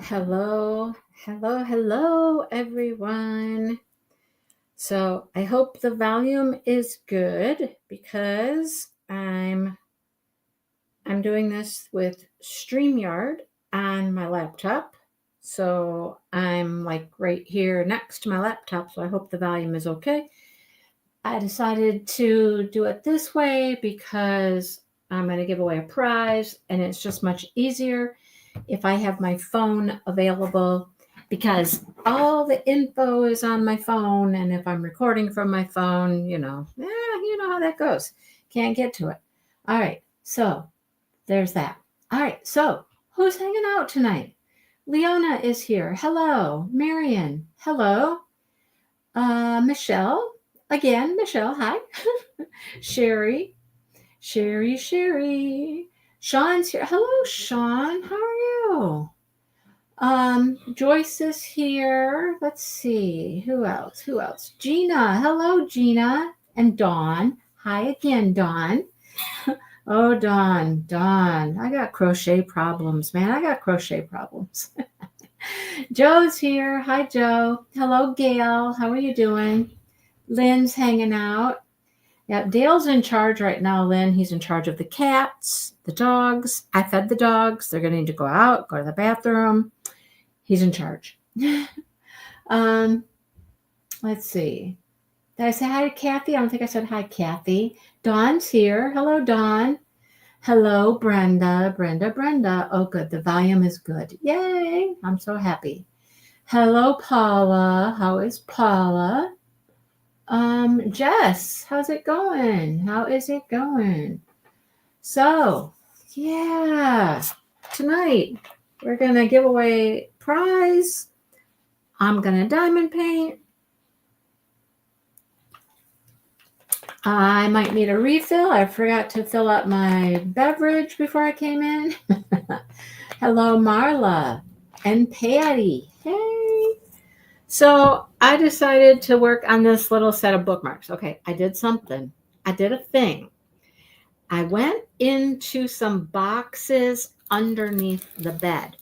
Hello, hello, everyone. So I hope the volume is good because I'm doing this with StreamYard on my laptop. So I'm like right here next to my laptop, so I hope the volume is okay. I decided to do it this way because I'm going to give away a prize, and it's just much easier if I have my phone available because all the info is on my phone. And if I'm recording from my phone, you know how that goes. Can't get to it. All right. So there's that. All right. So who's hanging out tonight? Leona is here. Hello. Marion. Hello. Michelle. Again, Michelle. Hi. Sherry. Sherry. Sean's here. Hello, Sean. How are you? Joyce is here. Let's see. Who else? Gina. Hello, Gina. And Dawn. Hi again, Dawn. Oh, Dawn. I got crochet problems, man. I got crochet problems. Joe's here. Hi, Joe. Hello, Gail. How are you doing? Lynn's hanging out. Yeah, Dale's in charge right now, Lynn. He's in charge of the cats, the dogs. I fed the dogs. They're going to need to go out, go to the bathroom. He's in charge. um, let's see. Did I say hi to Kathy? I don't think I said hi, Kathy. Dawn's here. Hello, Dawn. Hello, Brenda. Brenda. Oh, good. The volume is good. Yay. I'm so happy. Hello, Paula. How is Paula? Jess, how's it going? How is it going? So, yeah, tonight we're going to give away prize. I'm going to diamond paint. I might need a refill. I forgot to fill up my beverage before I came in. Hello, Marla and Patty. Hey. So I decided to work on this little set of bookmarks. Okay, I did something. I did a thing. I went into some boxes underneath the bed.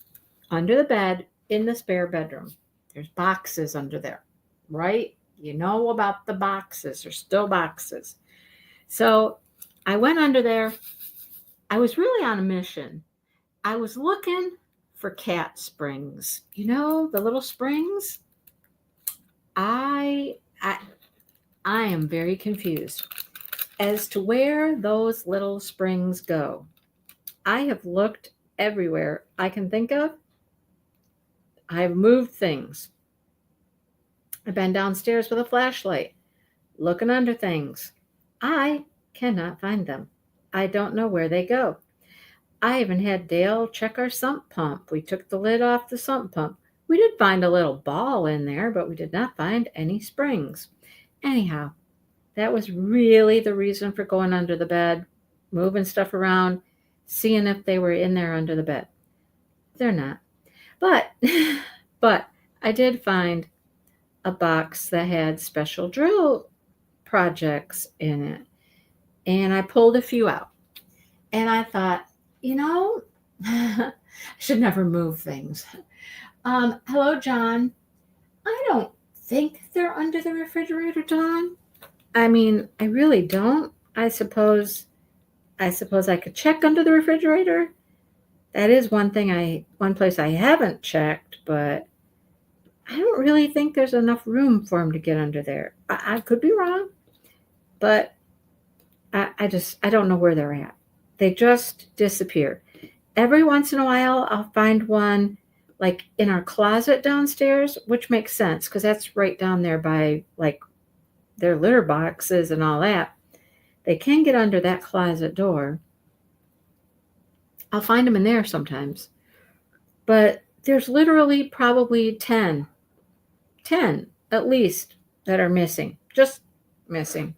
Under the bed in the spare bedroom. There's boxes under there, right? You know about the boxes. There's still boxes. So I went under there. I was really on a mission. I was looking for cat springs. You know, the little springs? I am very confused as to where those little springs go. I have looked everywhere I can think of. I've moved things. I've been downstairs with a flashlight, looking under things. I cannot find them. I don't know where they go. I even had Dale check our sump pump. We took the lid off the sump pump. We did find a little ball in there, but we did not find any springs. Anyhow, that was really the reason for going under the bed, moving stuff around, seeing if they were in there under the bed. They're not. But I did find a box that had special drill projects in it. And I pulled a few out. And I thought, I should never move things. Hello, John. I don't think they're under the refrigerator, John. I mean, I really don't. I suppose I could check under the refrigerator. That is one place I haven't checked, but I don't really think there's enough room for them to get under there. I could be wrong, but I don't know where they're at. They just disappear. Every once in a while, I'll find one like in our closet downstairs, which makes sense because that's right down there by like their litter boxes and all that. They can get under that closet door. I'll find them in there sometimes. But there's literally probably 10 at least that are missing. Just missing.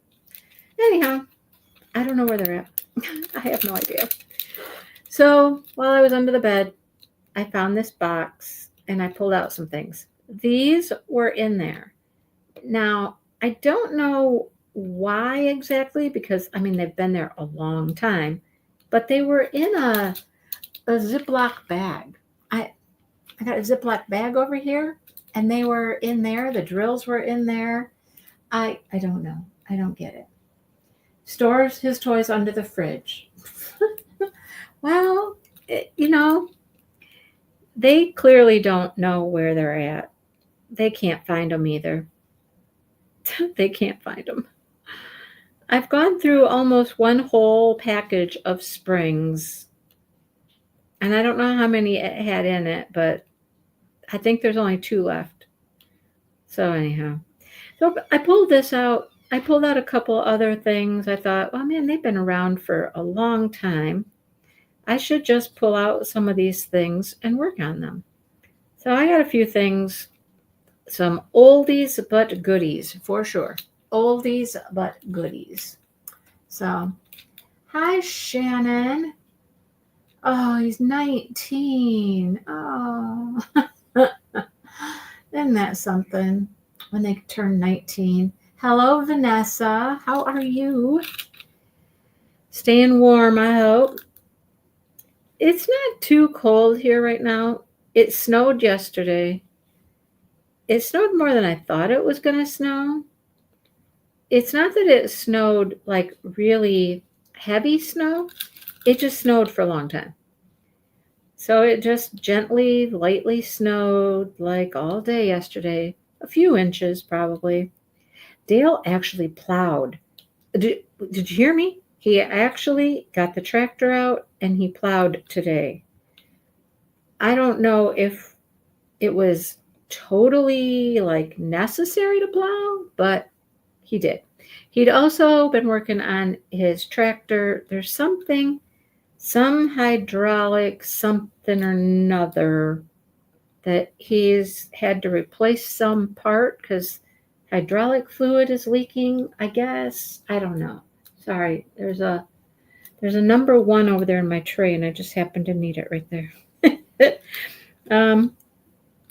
Anyhow, I don't know where they're at. I have no idea. So while I was under the bed, I found this box and I pulled out some things. These were in there. Now, I don't know why exactly because, they've been there a long time, but they were in a Ziploc bag. I got a Ziploc bag over here, and they were in there. The drills were in there. I don't know. I don't get it. Stores his toys under the fridge. Well, they clearly don't know where they're at. They can't find them either. They can't find them. I've gone through almost one whole package of springs, and I don't know how many it had in it, but I think there's only 2 left. So anyhow, so I pulled this out. I pulled out a couple other things. I thought, well, man, they've been around for a long time. I should just pull out some of these things and work on them. So I got a few things, some oldies but goodies for sure. Oldies but goodies. So, hi, Shannon. Oh, he's 19. Oh, isn't that something when they turn 19? Hello, Vanessa. How are you? Staying warm, I hope. It's not too cold here right now. It snowed yesterday. It snowed more than I thought it was going to snow. It's not that it snowed like really heavy snow. It just snowed for a long time. So it just gently, lightly snowed like all day yesterday. A few inches probably. Dale actually plowed. Did you hear me? He actually got the tractor out and he plowed today. I don't know if it was totally like necessary to plow, but he did. He'd also been working on his tractor. There's some hydraulic something or another that he's had to replace some part because hydraulic fluid is leaking, I guess. I don't know. Sorry, there's a number 1 over there in my tray, and I just happened to need it right there.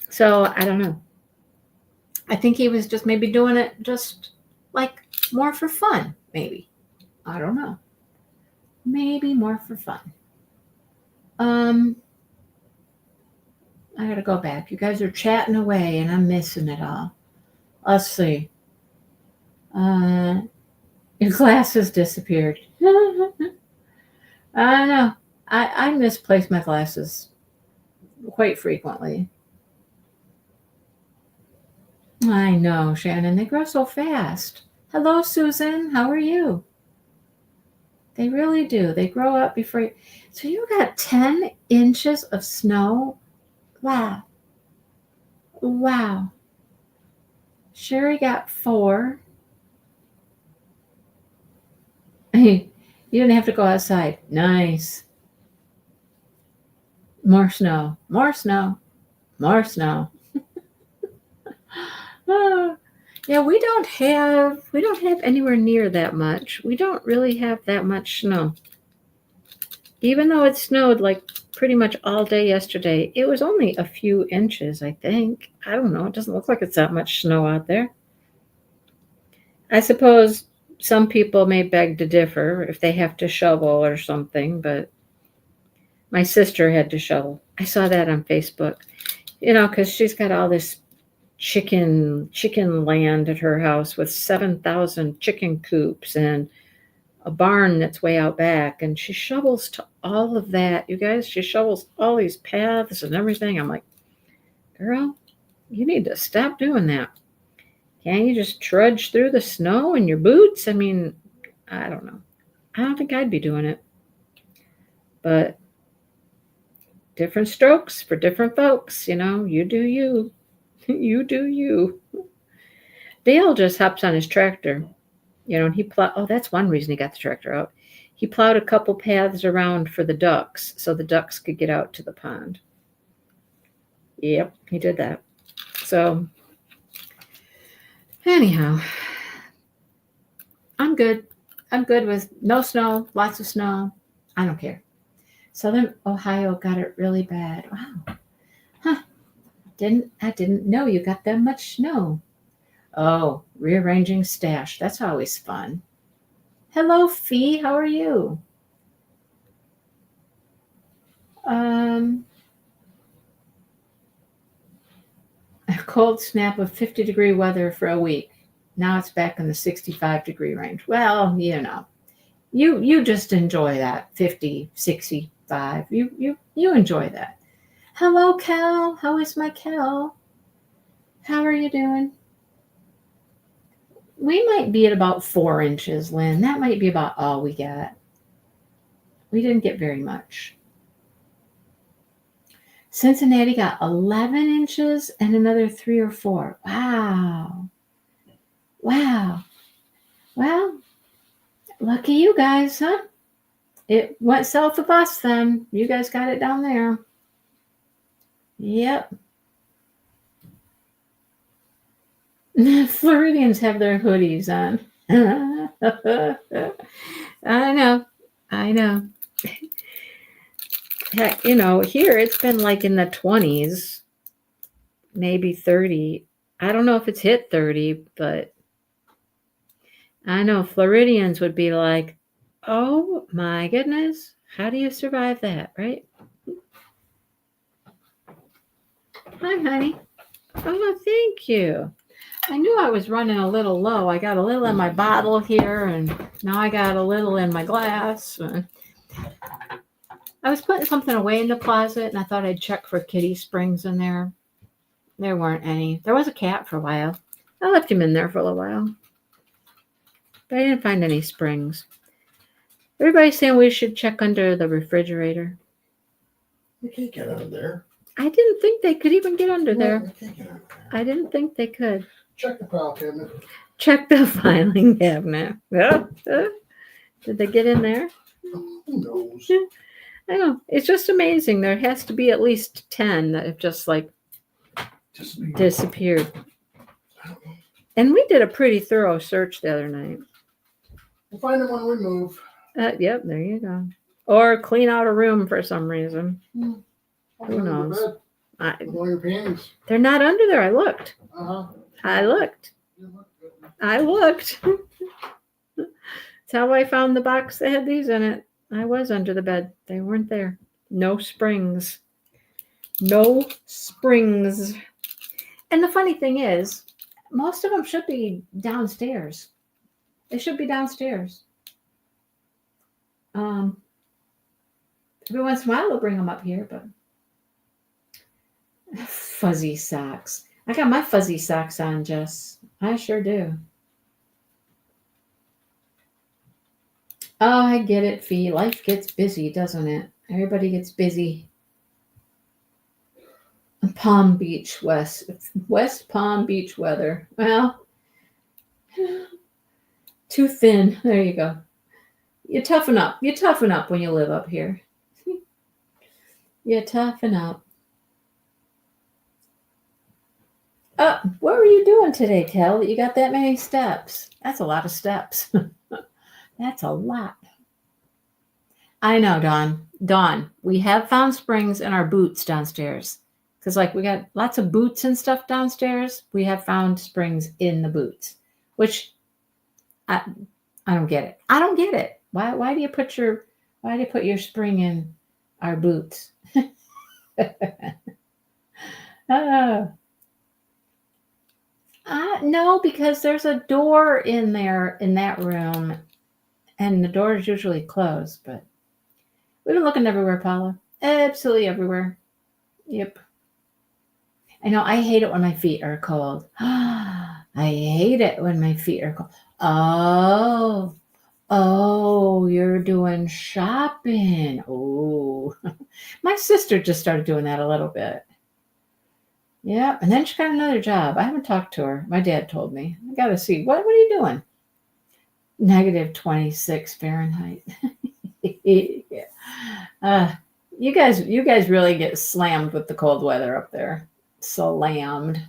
So I don't know. I think he was just maybe doing it just like more for fun, maybe. I don't know. Maybe more for fun. I gotta go back. You guys are chatting away, and I'm missing it all. Let's see. Your glasses disappeared. I know. I misplace my glasses quite frequently. I know, Shannon. They grow so fast. Hello, Susan. How are you? They really do. They grow up before you. So you got 10 inches of snow? Wow. Wow. Sherry got 4. You didn't have to go outside. Nice. More snow. More snow. More snow. Yeah, we don't have anywhere near that much. We don't really have that much snow. Even though it snowed like pretty much all day yesterday, it was only a few inches, I think. I don't know. It doesn't look like it's that much snow out there. I suppose some people may beg to differ if they have to shovel or something, but my sister had to shovel. I saw that on Facebook, because she's got all this chicken land at her house with 7,000 chicken coops and a barn that's way out back, and she shovels to all of that. You guys, she shovels all these paths and everything. I'm like, girl, you need to stop doing that. Can't you just trudge through the snow in your boots? I mean, I don't know. I don't think I'd be doing it. But different strokes for different folks, you do you. You do you. Dale just hops on his tractor, and he plowed. Oh, that's one reason he got the tractor out. He plowed a couple paths around for the ducks so the ducks could get out to the pond. Yep, he did that. So, anyhow, I'm good. I'm good with no snow, lots of snow. I don't care. Southern Ohio got it really bad. Wow. Huh. I didn't know you got that much snow. Oh, rearranging stash. That's always fun. Hello, Fee. How are you? cold snap of 50-degree weather for a week. Now it's back in the 65-degree range. Well, you just enjoy that 50, 65. You enjoy that. Hello, Cal. How is my Cal? How are you doing? We might be at about 4 inches, Lynn. That might be about all we got. We didn't get very much. Cincinnati got 11 inches and another 3 or 4. Wow. Wow. Well, lucky you guys, huh? It went south of us then. You guys got it down there. Yep. Floridians have their hoodies on. I know. Heck, here it's been like in the 20s, maybe 30. I don't know if it's hit 30, but I know Floridians would be like, oh my goodness, how do you survive that, right? Hi, honey. Oh, thank you. I knew I was running a little low. I got a little in my bottle here, and now I got a little in my glass. I was putting something away in the closet, and I thought I'd check for kitty springs in there. There weren't any. There was a cat for a while. I left him in there for a little while. But I didn't find any springs. Everybody's saying we should check under the refrigerator. You can't get under there. I didn't think they could even get under there. You can't get under there. I didn't think they could. Check the file cabinet. Check the filing cabinet. Did they get in there? Who knows? I know. It's just amazing. There has to be at least 10 that have just disappeared. And we did a pretty thorough search the other night. We'll find them when we move. Yep, there you go. Or clean out a room for some reason. Who knows? All your panties. They're not under there. I looked. I looked. That's how I found the box that had these in it. I was under the bed. They weren't there. No springs. No springs. And the funny thing is, most of them should be downstairs. They should be downstairs. Every once in a while, they'll bring them up here, but fuzzy socks. I got my fuzzy socks on, Jess. I sure do. Oh, I get it, Fee. Life gets busy, doesn't it? Everybody gets busy. Palm Beach, West Palm Beach weather. Well, too thin. There you go. You toughen up. You toughen up when you live up here. You toughen up. What were you doing today, Kel, that you got that many steps? That's a lot of steps. That's a lot. I know, Dawn. Dawn, we have found springs in our boots downstairs. Because, we got lots of boots and stuff downstairs. We have found springs in the boots. Which, I don't get it. I don't get it. Why do you put your spring in our boots? No, because there's a door in there in that room, and the door is usually closed. But we've been looking everywhere, Paula. Absolutely everywhere. Yep. I know. I hate it when my feet are cold. I hate it when my feet are cold. Oh, you're doing shopping. Oh, my sister just started doing that a little bit. Yeah, and then she got another job. I haven't talked to her. My dad told me. I got to see. What are you doing? -26 Fahrenheit. Yeah. You guys really get slammed with the cold weather up there. Slammed.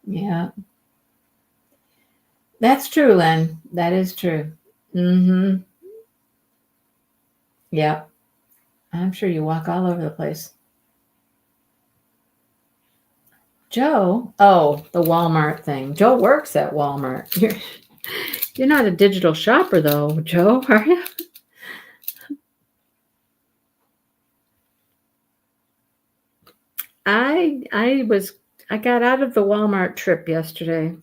Yeah. That's true, Lynn. That is true. Mm-hmm. Yeah. I'm sure you walk all over the place. Joe, the Walmart thing. Joe works at Walmart. You're not a digital shopper, though, Joe, are you? I got out of the Walmart trip yesterday.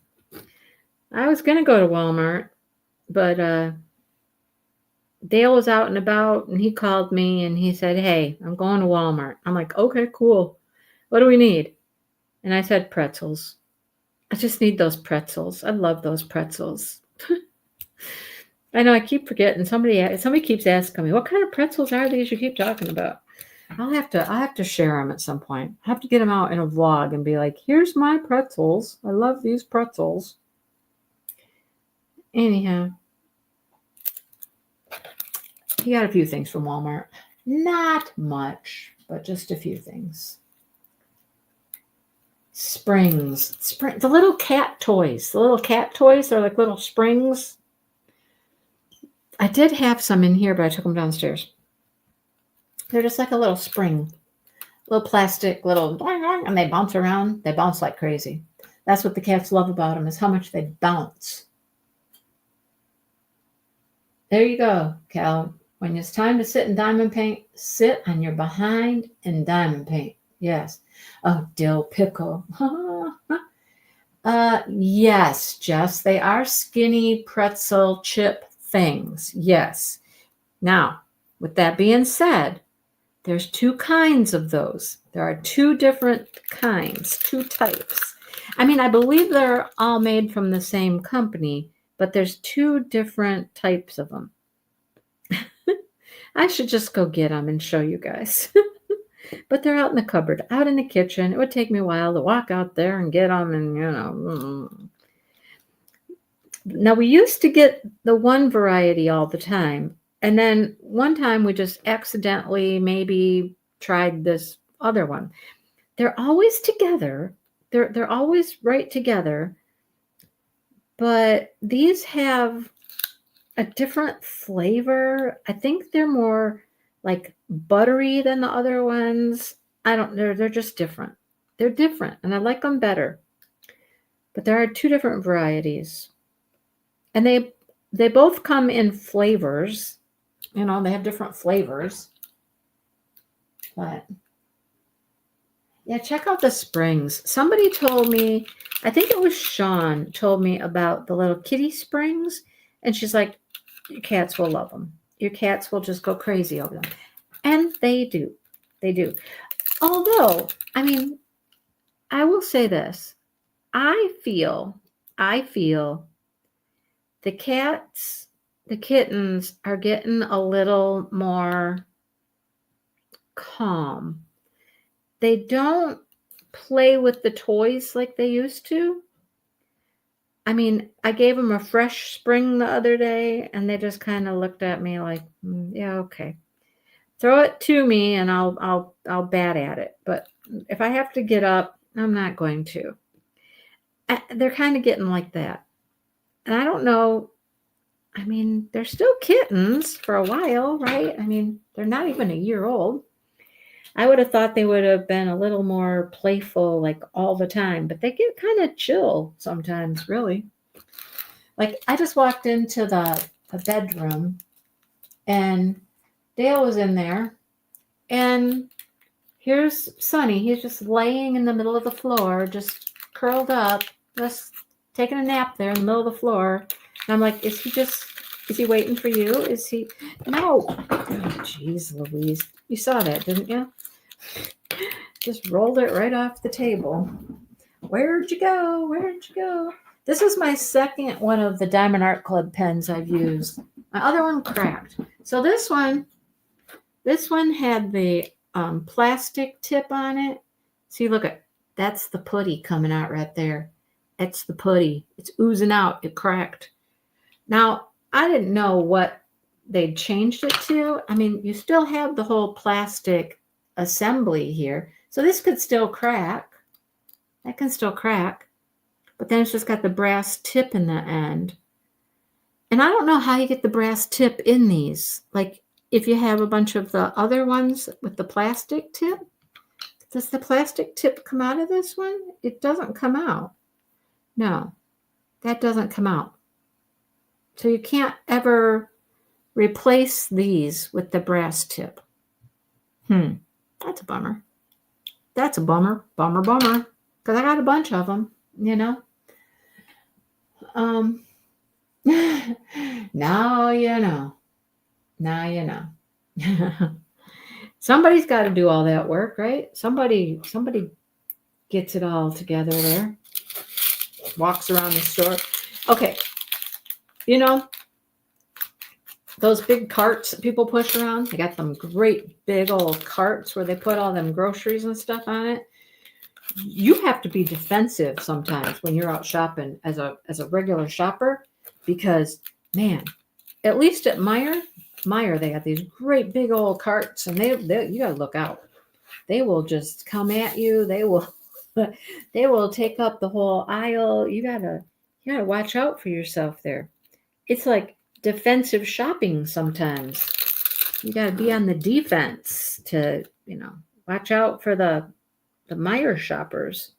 I was going to go to Walmart, but Dale was out and about and he called me and he said, "Hey, I'm going to Walmart." I'm like, "Okay, cool. What do we need?" And I said, "Pretzels. I just need those pretzels. I love those pretzels." I know I keep forgetting. Somebody keeps asking me, "What kind of pretzels are these you keep talking about?" I'll have to share them at some point. I have to get them out in a vlog and be like, "Here's my pretzels. I love these pretzels." Anyhow, he got a few things from Walmart. Not much, but just a few things. Springs. The little cat toys. The little cat toys are like little springs. I did have some in here, but I took them downstairs. They're just like a little spring. Little plastic, and they bounce around. They bounce like crazy. That's what the cats love about them, is how much they bounce. There you go, Cal. When it's time to sit in diamond paint, sit on your behind in diamond paint. Yes. Oh, dill pickle. Yes, Jess, they are skinny pretzel chip things. Yes. Now, with that being said, there's two kinds of those. There are two different kinds, two types. I mean, I believe they're all made from the same company, but there's two different types of them. I should just go get them and show you guys. But they're out in the cupboard, out in the kitchen. It would take me a while to walk out there and get them and, you know. Now, we used to get the one variety all the time. And then one time we just accidentally maybe tried this other one. They're always together. They're always right together. But these have a different flavor. I think they're more like buttery than the other ones. They're just different. They're different and I like them better. But there are two different varieties. And they both come in flavors. You know, they have different flavors. But yeah, check out the springs. Somebody told me, I think it was Sean, told me about the little kitty springs. And she's like, your cats will love them. Your cats will just go crazy over them. And they do. They do. Although, I mean, I will say this. I feel the kittens are getting a little more calm. They don't play with the toys like they used to. I mean, I gave them a fresh spring the other day and they just kind of looked at me like, yeah, okay. Throw it to me and I'll bat at it. But if I have to get up, I'm not going to. They're kind of getting like that. And I don't know. I mean, they're still kittens for a while, right? I mean, they're not even a year old. I would have thought they would have been a little more playful, like all the time, but they get kind of chill sometimes, really. Like I just walked into the bedroom and Dale was in there and here's Sonny. He's just laying in the middle of the floor, just curled up, just taking a nap there in the middle of the floor. And I'm like, is he waiting for you? Is he? No. Oh, geez, Louise. You saw that, didn't you? Just rolled it right off the table. Where'd you go? Where'd you go? This is my second one of the Diamond Art Club pens I've used. My other one cracked. So this one had the plastic tip on it. See, look at that's the putty coming out right there. That's the putty. It's oozing out. It cracked. Now, I didn't know what they'd changed it to. I mean, you still have the whole plastic assembly here. So this could still crack. That can still crack. But then it's just got the brass tip in the end. And I don't know how you get the brass tip in these. Like, if you have a bunch of the other ones with the plastic tip, does the plastic tip come out of this one? It doesn't come out. No, that doesn't come out. So you can't ever replace these with the brass tip. That's a bummer. That's a bummer. Bummer. because I got a bunch of them, you know. Now you know. Now you know. Somebody's got to do all that work, right? Somebody gets it all together there. Walks around the store. Okay, you know, those big carts that people push around, they got them great big old carts where they put all them groceries and stuff on it. You have to be defensive sometimes when you're out shopping as a regular shopper, because man, at least at Meyer, they got these great big old carts, and they you gotta look out. They will just come at you. They will take up the whole aisle. You gotta watch out for yourself there. It's like defensive shopping sometimes. You gotta be on the defense to, watch out for the Meyer shoppers.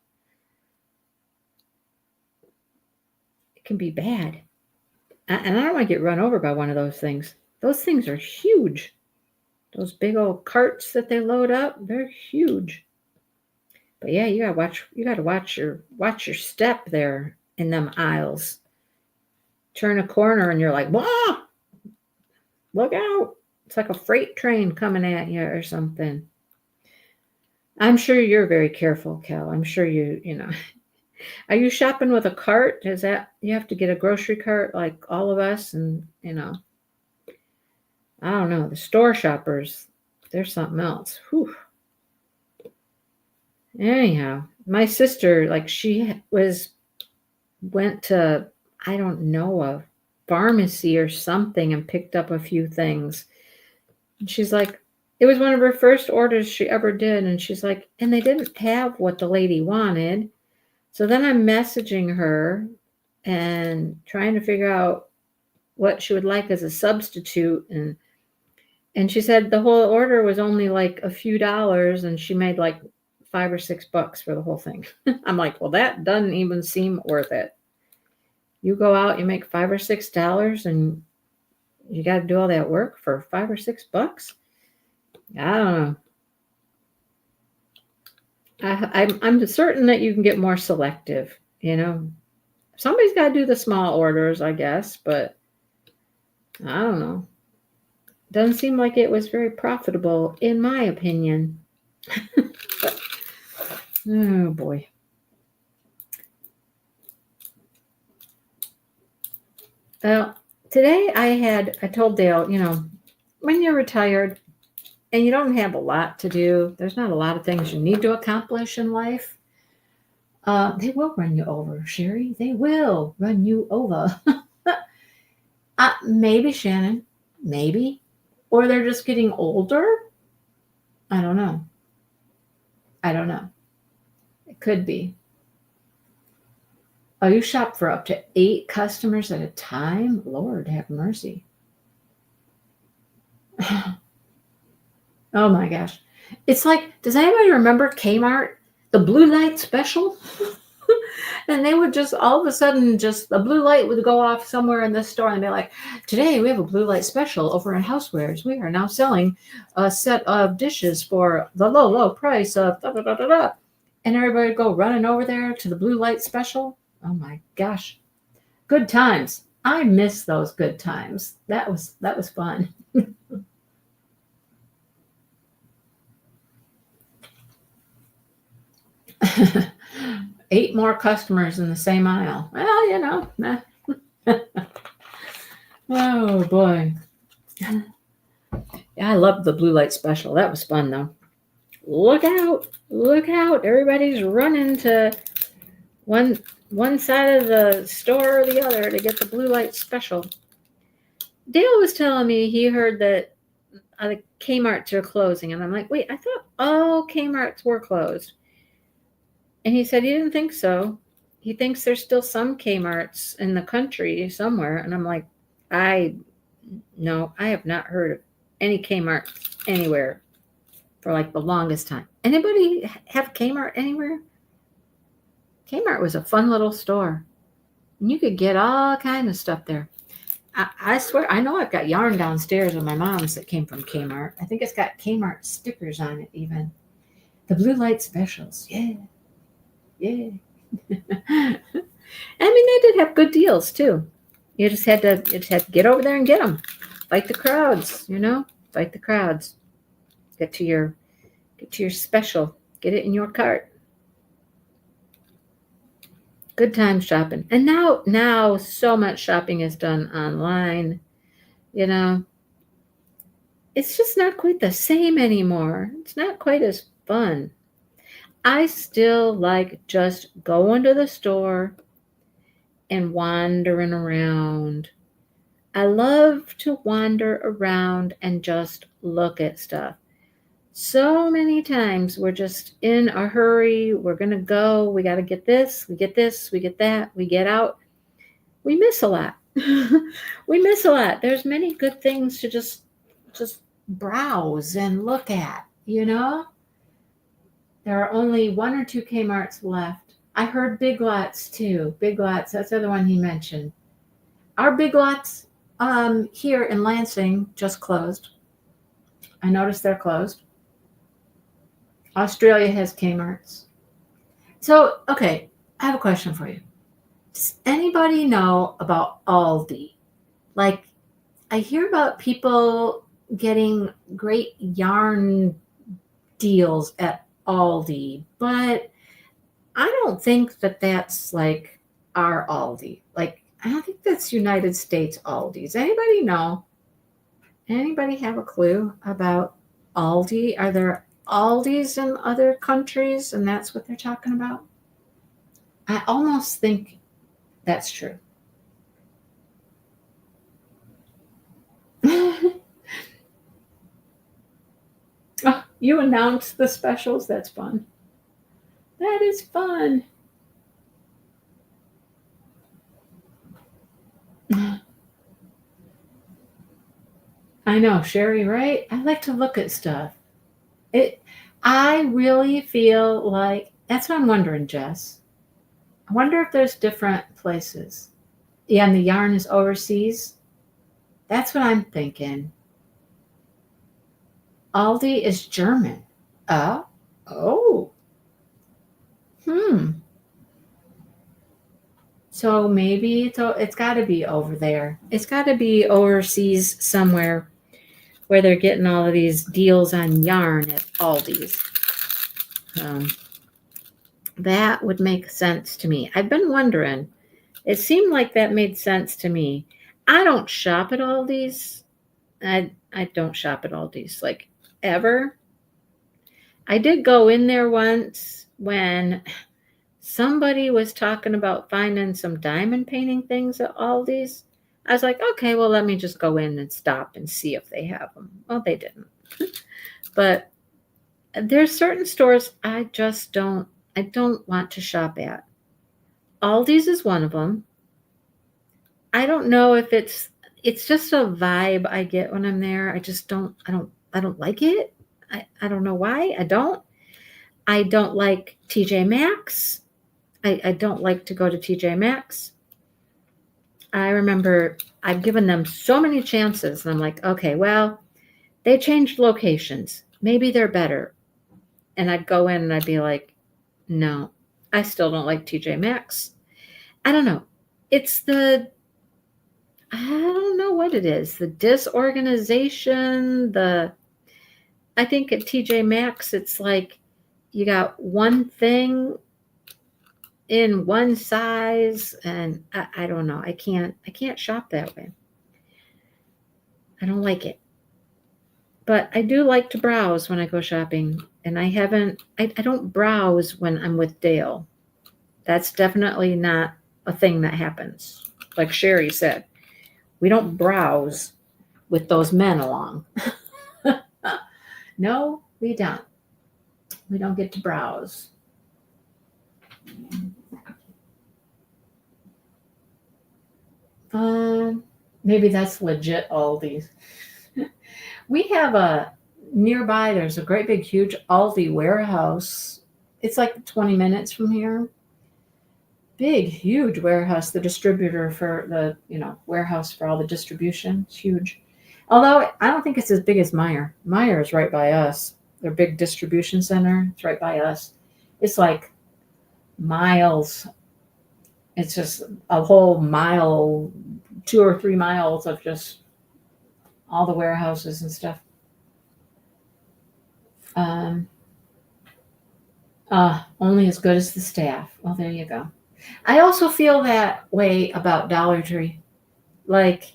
It can be bad. And I don't want to get run over by one of those things. Those things are huge. Those big old carts that they load up, they're huge. But yeah, you gotta watch your step there in them aisles. Turn a corner and you're like, whoa, look out. It's like a freight train coming at you or something. I'm sure you're very careful, Cal. I'm sure you know. Are you shopping with a cart? Is that you have to get a grocery cart like all of us? And I don't know. The store shoppers, they're something else. Whew. Anyhow, my sister, like she went to, I don't know, a pharmacy or something and picked up a few things. And she's like, it was one of her first orders she ever did. And she's like, and they didn't have what the lady wanted. So then I'm messaging her and trying to figure out what she would like as a substitute. And she said the whole order was only like a few dollars, and she made like $5 or $6 for the whole thing. I'm like, well, that doesn't even seem worth it. You go out, you make $5 or $6, and you got to do all that work for $5 or $6. I don't know. I'm certain that you can get more selective. Somebody's got to do the small orders, I guess, but I don't know. Doesn't seem like it was very profitable, in my opinion. Oh boy. Well, today I told Dale, when you're retired and you don't have a lot to do, there's not a lot of things you need to accomplish in life. They will run you over, Sherry. They will run you over. Maybe, Shannon. Maybe. Or they're just getting older. I don't know. It could be. Oh, you shop for up to 8 customers at a time? Lord have mercy. Oh my gosh. It's like, does anybody remember Kmart? The blue light special? And they would just, all of a sudden, just the blue light would go off somewhere in the store and be like, today we have a blue light special over in Housewares. We are now selling a set of dishes for the low, low price of da da da da da. And everybody would go running over there to the blue light special. Oh my gosh. Good times. I miss those good times. That was fun. 8 more customers in the same aisle. Well, Oh boy. Yeah, I loved the blue light special. That was fun though. Look out. Everybody's running to one side of the store or the other to get the blue light special. Dale was telling me he heard that the Kmart's are closing, and I'm like, wait, I thought all Kmart's were closed. And he said he didn't think so. He thinks there's still some Kmart's in the country somewhere. And I'm like, I have not heard of any Kmart anywhere for like the longest time. Anybody have Kmart anywhere? Kmart was a fun little store. And you could get all kind of stuff there. I swear, I know I've got yarn downstairs of my mom's that came from Kmart. I think it's got Kmart stickers on it even. The blue light specials, yeah. Yeah. I mean, they did have good deals too. You just had to get over there and get them. Fight the crowds, Fight the crowds. Get to your get to your special. Get it in your cart. Good time shopping. And now so much shopping is done online. You know, it's just not quite the same anymore. It's not quite as fun. I still like just going to the store and wandering around. I love to wander around and just look at stuff. So many times we're just in a hurry. We're going to go. We got to get this, we get that, we get out. We miss a lot. We miss a lot. There's many good things to just browse and look at. There are only one or two Kmart's left. I heard Big Lots too. Big Lots, that's the other one he mentioned. Our Big Lots here in Lansing just closed. I noticed they're closed. Australia has Kmart's. So, okay, I have a question for you. Does anybody know about Aldi? Like, I hear about people getting great yarn deals at Aldi, but I don't think that that's like our Aldi. Like, I don't think that's United States Aldi. Does anybody know? Anybody have a clue about Aldi? Are there Aldis in other countries and that's what they're talking about? I almost think that's true. Oh, you announced the specials. That's fun. That is fun. I know, Sherry, right? I like to look at stuff. I really feel like that's what I'm wondering, Jess. I wonder if there's different places. Yeah, and the yarn is overseas. That's what I'm thinking. Aldi is German. Oh. Hmm. So maybe it's got to be over there. It's got to be overseas somewhere where they're getting all of these deals on yarn at Aldi's. That would make sense to me. I've been wondering. It seemed like that made sense to me. I don't shop at Aldi's. I don't shop at Aldi's like ever. I did go in there once when somebody was talking about finding some diamond painting things at Aldi's. I was like, okay, well, let me just go in and stop and see if they have them. Well, they didn't. But there's certain stores I don't want to shop at. Aldi's is one of them. I don't know if it's just a vibe I get when I'm there. I don't like it. I don't know why. I don't like TJ Maxx. I don't like to go to TJ Maxx. I remember I've given them so many chances and I'm like, okay, well, they changed locations. Maybe they're better. And I'd go in and I'd be like, no, I still don't like TJ Maxx. I don't know. I don't know what it is. The disorganization, I think at TJ Maxx, it's like you got one thing in one size and I don't know. I can't shop that way. I don't like it. But I do like to browse when I go shopping. And I don't browse when I'm with Dale. That's definitely not a thing that happens. Like Sherry said, we don't browse with those men along. No, we don't. We don't get to browse. Maybe that's legit Aldi's. We have nearby, there's a great big huge Aldi warehouse. It's like 20 minutes from here. Big, huge warehouse, the distributor for the, warehouse for all the distribution. It's huge. Although I don't think it's as big as Meijer. Meijer is right by us. Their big distribution center, it's right by us. It's like miles. It's just a whole mile, 2 or 3 miles of just all the warehouses and stuff. Um, only as good as the staff. Well, there you go. I also feel that way about Dollar Tree. Like,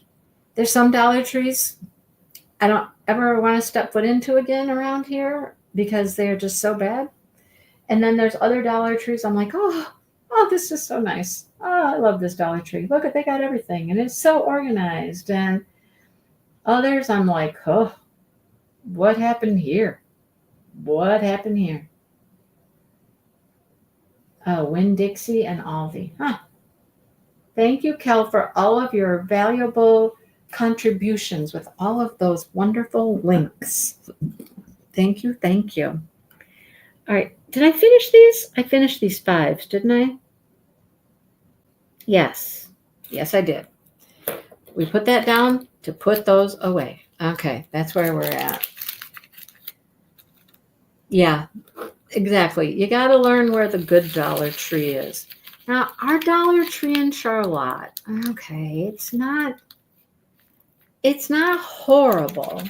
there's some Dollar Trees I don't ever want to step foot into again around here because they're just so bad. And then there's other Dollar Trees. I'm like, oh, this is so nice. Oh, I love this Dollar Tree. Look at they got everything, and it's so organized. And others, I'm like, oh, what happened here? What happened here? Oh, Winn-Dixie and Aldi. Huh. Thank you, Kel, for all of your valuable contributions with all of those wonderful links. Thank you, thank you. All right, did I finish these? I finished these 5s, didn't I? Yes, I did. We put that down to put those away. Okay, that's where we're at. Yeah, exactly. You got to learn where the good Dollar Tree is. Now, our Dollar Tree in Charlotte, okay, it's not horrible,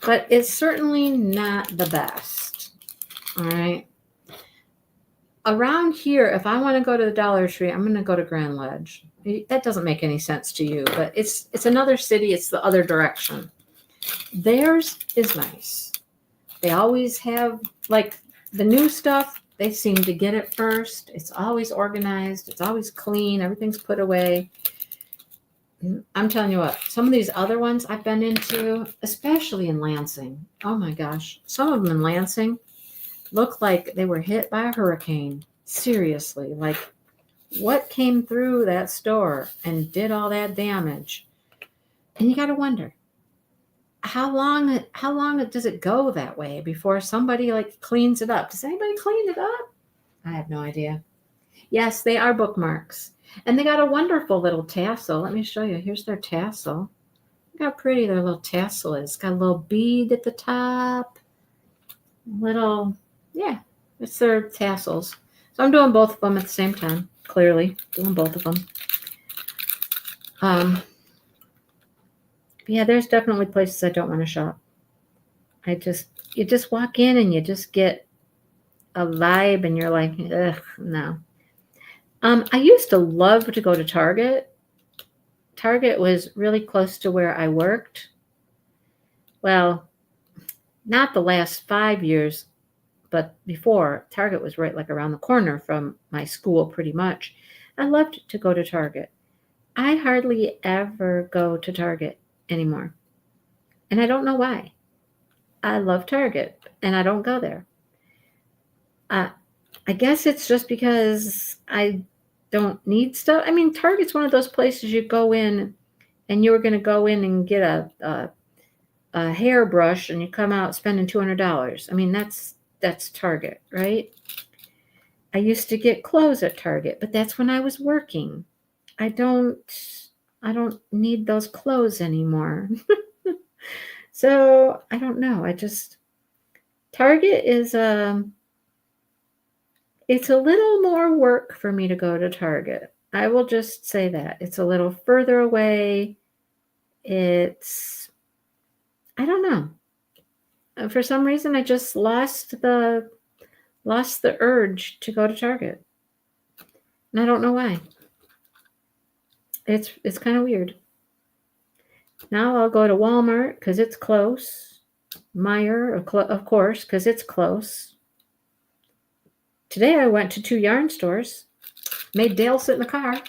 but it's certainly not the best. All right. Around here, if I want to go to the Dollar Tree, I'm going to go to Grand Ledge. That doesn't make any sense to you, but it's another city. It's the other direction. Theirs is nice. They always have, like, the new stuff. They seem to get it first. It's always organized. It's always clean. Everything's put away. I'm telling you what, some of these other ones I've been into, especially in Lansing. Oh my gosh. Some of them in Lansing look like they were hit by a hurricane. Seriously. Like, what came through that store and did all that damage? And you got to wonder, how long does it go that way before somebody like cleans it up? Does anybody clean it up? I have no idea. Yes, they are bookmarks. And they got a wonderful little tassel. Let me show you. Here's their tassel. Look how pretty their little tassel is. It's got a little bead at the top. Yeah, it's their tassels. So I'm doing both of them at the same time. Clearly, doing both of them. Yeah, there's definitely places I don't want to shop. You just walk in and you just get a vibe and you're like, ugh, no. I used to love to go to Target. Target was really close to where I worked. Well, not the last 5 years, but before. Target was right like around the corner from my school pretty much. I loved to go to Target. I hardly ever go to Target anymore. And I don't know why. I love Target and I don't go there. I guess it's just because I don't need stuff. I mean, Target's one of those places you go in and you're going to go in and get a hairbrush and you come out spending $200. I mean, that's Target, right? I used to get clothes at Target, but that's when I was working. I don't need those clothes anymore. So I don't know. Target is it's a little more work for me to go to Target. I will just say that. It's a little further away. I don't know. For some reason, I just lost the urge to go to Target. And I don't know why. It's kind of weird. Now I'll go to Walmart because it's close. Meijer, of course, because it's close. Today I went to 2 yarn stores. Made Dale sit in the car.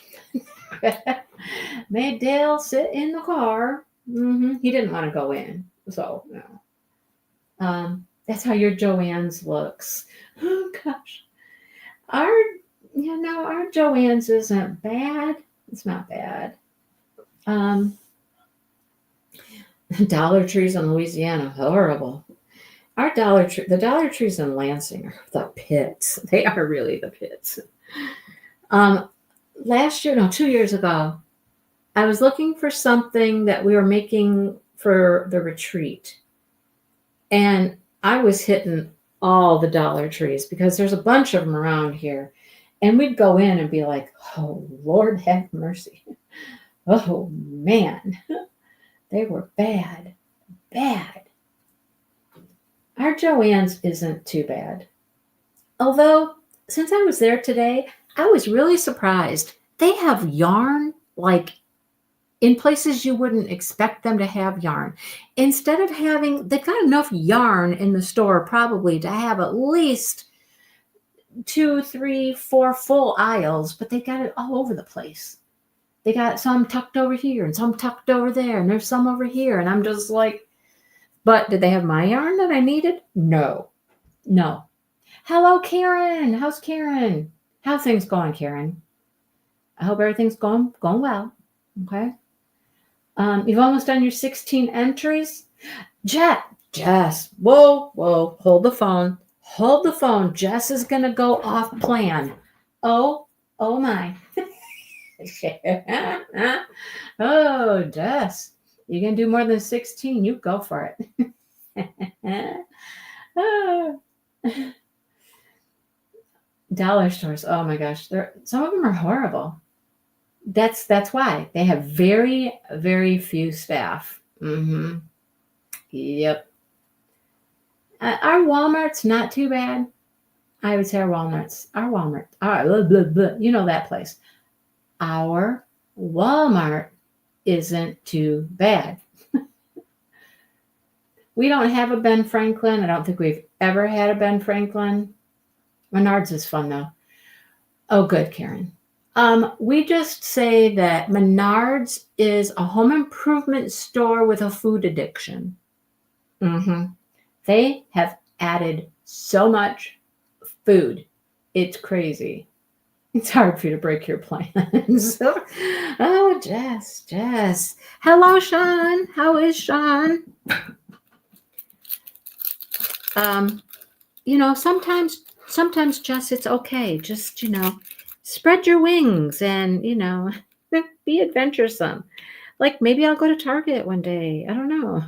Made Dale sit in the car. He didn't want to go in. So, no. That's how your Joann's looks. Oh, gosh. Our Joann's isn't bad. It's not bad. Dollar Trees in Louisiana, horrible. The Dollar Trees in Lansing are the pits. They are really the pits. 2 years ago, I was looking for something that we were making for the retreat. And I was hitting all the Dollar Trees because there's a bunch of them around here. And we'd go in and be like, oh, Lord have mercy. Oh, man. They were bad, bad. Our Joann's isn't too bad. Although, since I was there today, I was really surprised. They have yarn like in places you wouldn't expect them to have yarn. Instead of having, they've got enough yarn in the store probably to have at least 2, 3, 4 full aisles, but they got it all over the place. They got some tucked over here and some tucked over there, and there's some over here. And I'm just like, but did they have my yarn that I needed? No, no. Hello, Karen. How's Karen? How's things going, Karen? I hope everything's going well. Okay. You've almost done your 16 entries. Jess, whoa, hold the phone. Hold the phone. Jess is going to go off plan. Oh my. Oh, Jess, you can do more than 16. You go for it. Oh. Dollar stores. Oh my gosh. Some of them are horrible. That's why they have very, very few staff. Mm-hmm. Yep. Our Walmart's not too bad. I would say our Walmart. Blah, blah, blah, you know that place. Our Walmart isn't too bad. We don't have a Ben Franklin. I don't think we've ever had a Ben Franklin. Menards is fun though. Oh, good, Karen. We just say that Menards is a home improvement store with a food addiction. Mm-hmm. They have added so much food. It's crazy. It's hard for you to break your plans. Oh, Jess. Hello, Sean. How is Sean? Sometimes, Jess, it's okay. Just, spread your wings and, be adventuresome. Like maybe I'll go to Target one day. I don't know.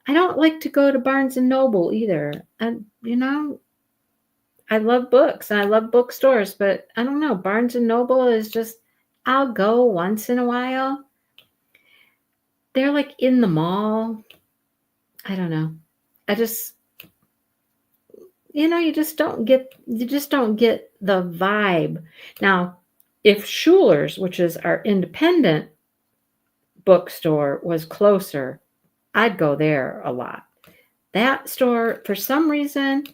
I don't like to go to Barnes and Noble either. And, I love books and I love bookstores, but I don't know. Barnes and Noble is just, I'll go once in a while. They're like in the mall. I don't know. I just, you just don't get the vibe. Now, if Schuler's, which is our independent bookstore, was closer, I'd go there a lot. That store, for some reason,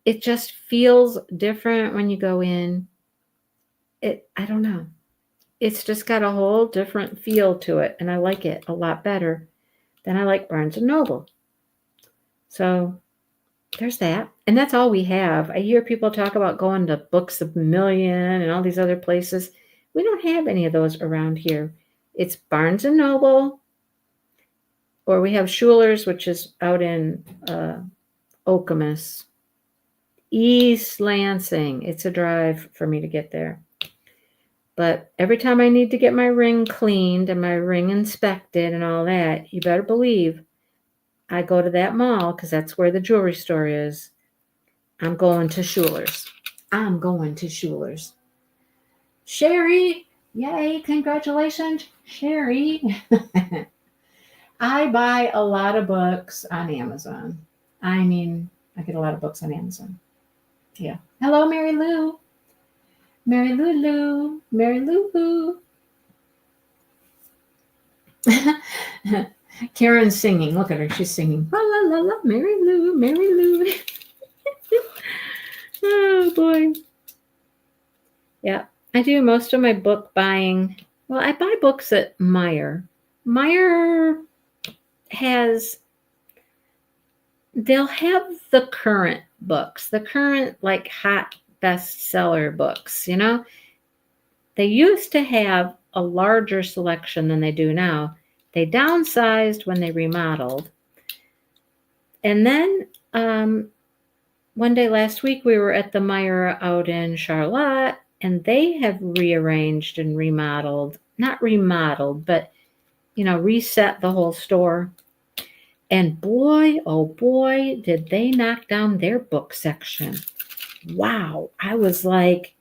it just feels different when you go in. I don't know. It's just got a whole different feel to it, and I like it a lot better than I like Barnes & Noble. So there's that. And that's all we have. I hear people talk about going to Books A Million and all these other places. We don't have any of those around here. It's Barnes & Noble, or we have Schuler's, which is out in Okemos. East Lansing. It's a drive for me to get there. But every time I need to get my ring cleaned and my ring inspected and all that, you better believe I go to that mall because that's where the jewelry store is. I'm going to Schuler's. Sherry, yay, congratulations, Sherry. I buy a lot of books on Amazon. I mean, I get a lot of books on Amazon. Yeah. Hello, Mary Lou. Mary Lou. Karen's singing. Look at her. She's singing. La la la la. Mary Lou. Oh boy. Yeah. I do most of my book buying. Well, I buy books at Meijer. Meijer they'll have the current books, the current like hot bestseller books, They used to have a larger selection than they do now. They downsized when they remodeled. And then one day last week, we were at the Meijer out in Charlotte, and they have rearranged and remodeled, not remodeled, but, reset the whole store. And boy, oh boy, did they knock down their book section. Wow. I was like,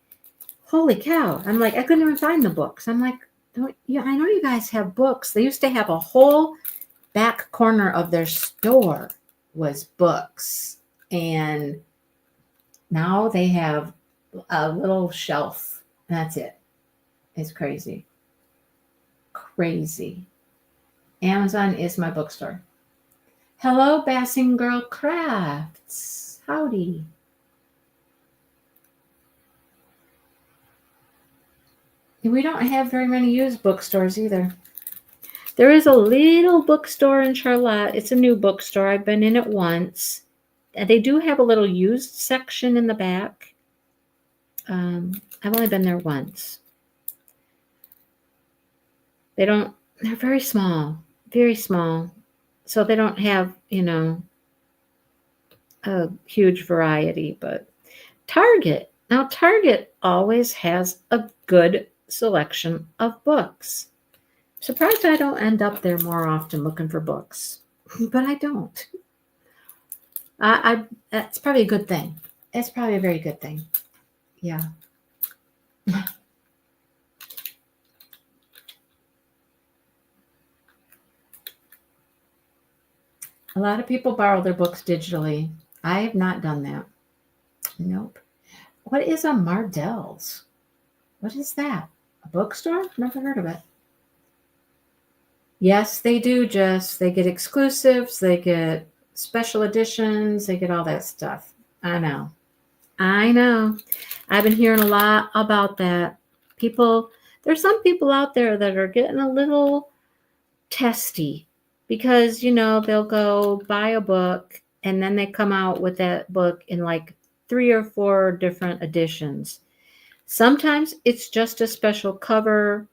holy cow. I'm like, I couldn't even find the books. I'm like, I know you guys have books. They used to have a whole back corner of their store was books. And now they have a little shelf. That's it. It's crazy. Crazy. Amazon is my bookstore. Hello, Bassing Girl Krafts. Howdy. We don't have very many used bookstores either. There is a little bookstore in Charlotte. It's a new bookstore. I've been in it once. They do have a little used section in the back. I've only been there once. They're very small, very small. So they don't have, a huge variety, but Target. Now, Target always has a good selection of books. Surprised I don't end up there more often looking for books, but I don't. That's probably a good thing. It's probably a very good thing. Yeah. A lot of people borrow their books digitally. I have not done that. Nope. What is a Mardell's? What is that? A bookstore? Never heard of it. Yes, they do, Jess. They get exclusives. They get special editions. They get all that stuff. I know. I've been hearing a lot about that. There's some people out there that are getting a little testy because, they'll go buy a book and then they come out with that book in like 3 or 4 different editions. Sometimes it's just a special cover,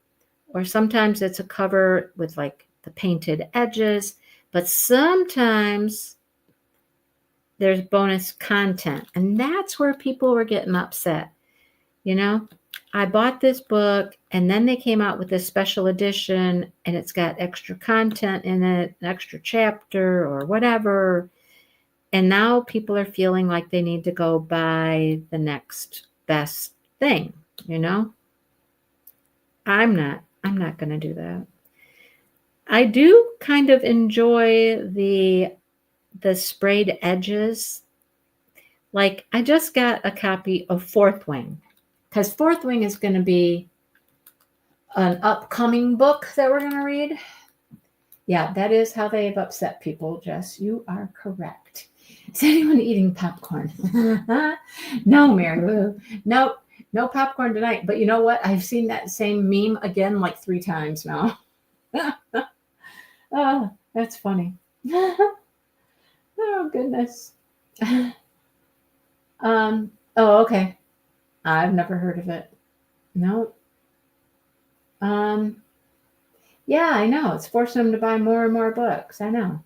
or sometimes it's a cover with like the painted edges, but sometimes there's bonus content, and that's where people were getting upset. I bought this book and then they came out with this special edition and it's got extra content in it, an extra chapter or whatever. And now people are feeling like they need to go buy the next best thing, I'm not going to do that. I do kind of enjoy the sprayed edges. Like I just got a copy of Fourth Wing, because Fourth Wing is going to be an upcoming book that we're going to read. Yeah, that is how they've upset people, Jess. You are correct. Is anyone eating popcorn? No, Mary Lou. Nope. No popcorn tonight. But you know what? I've seen that same meme again like 3 times now. Oh, that's funny. Oh, goodness. Oh, okay. I've never heard of it. Nope. Yeah, I know. It's forcing them to buy more and more books. I know.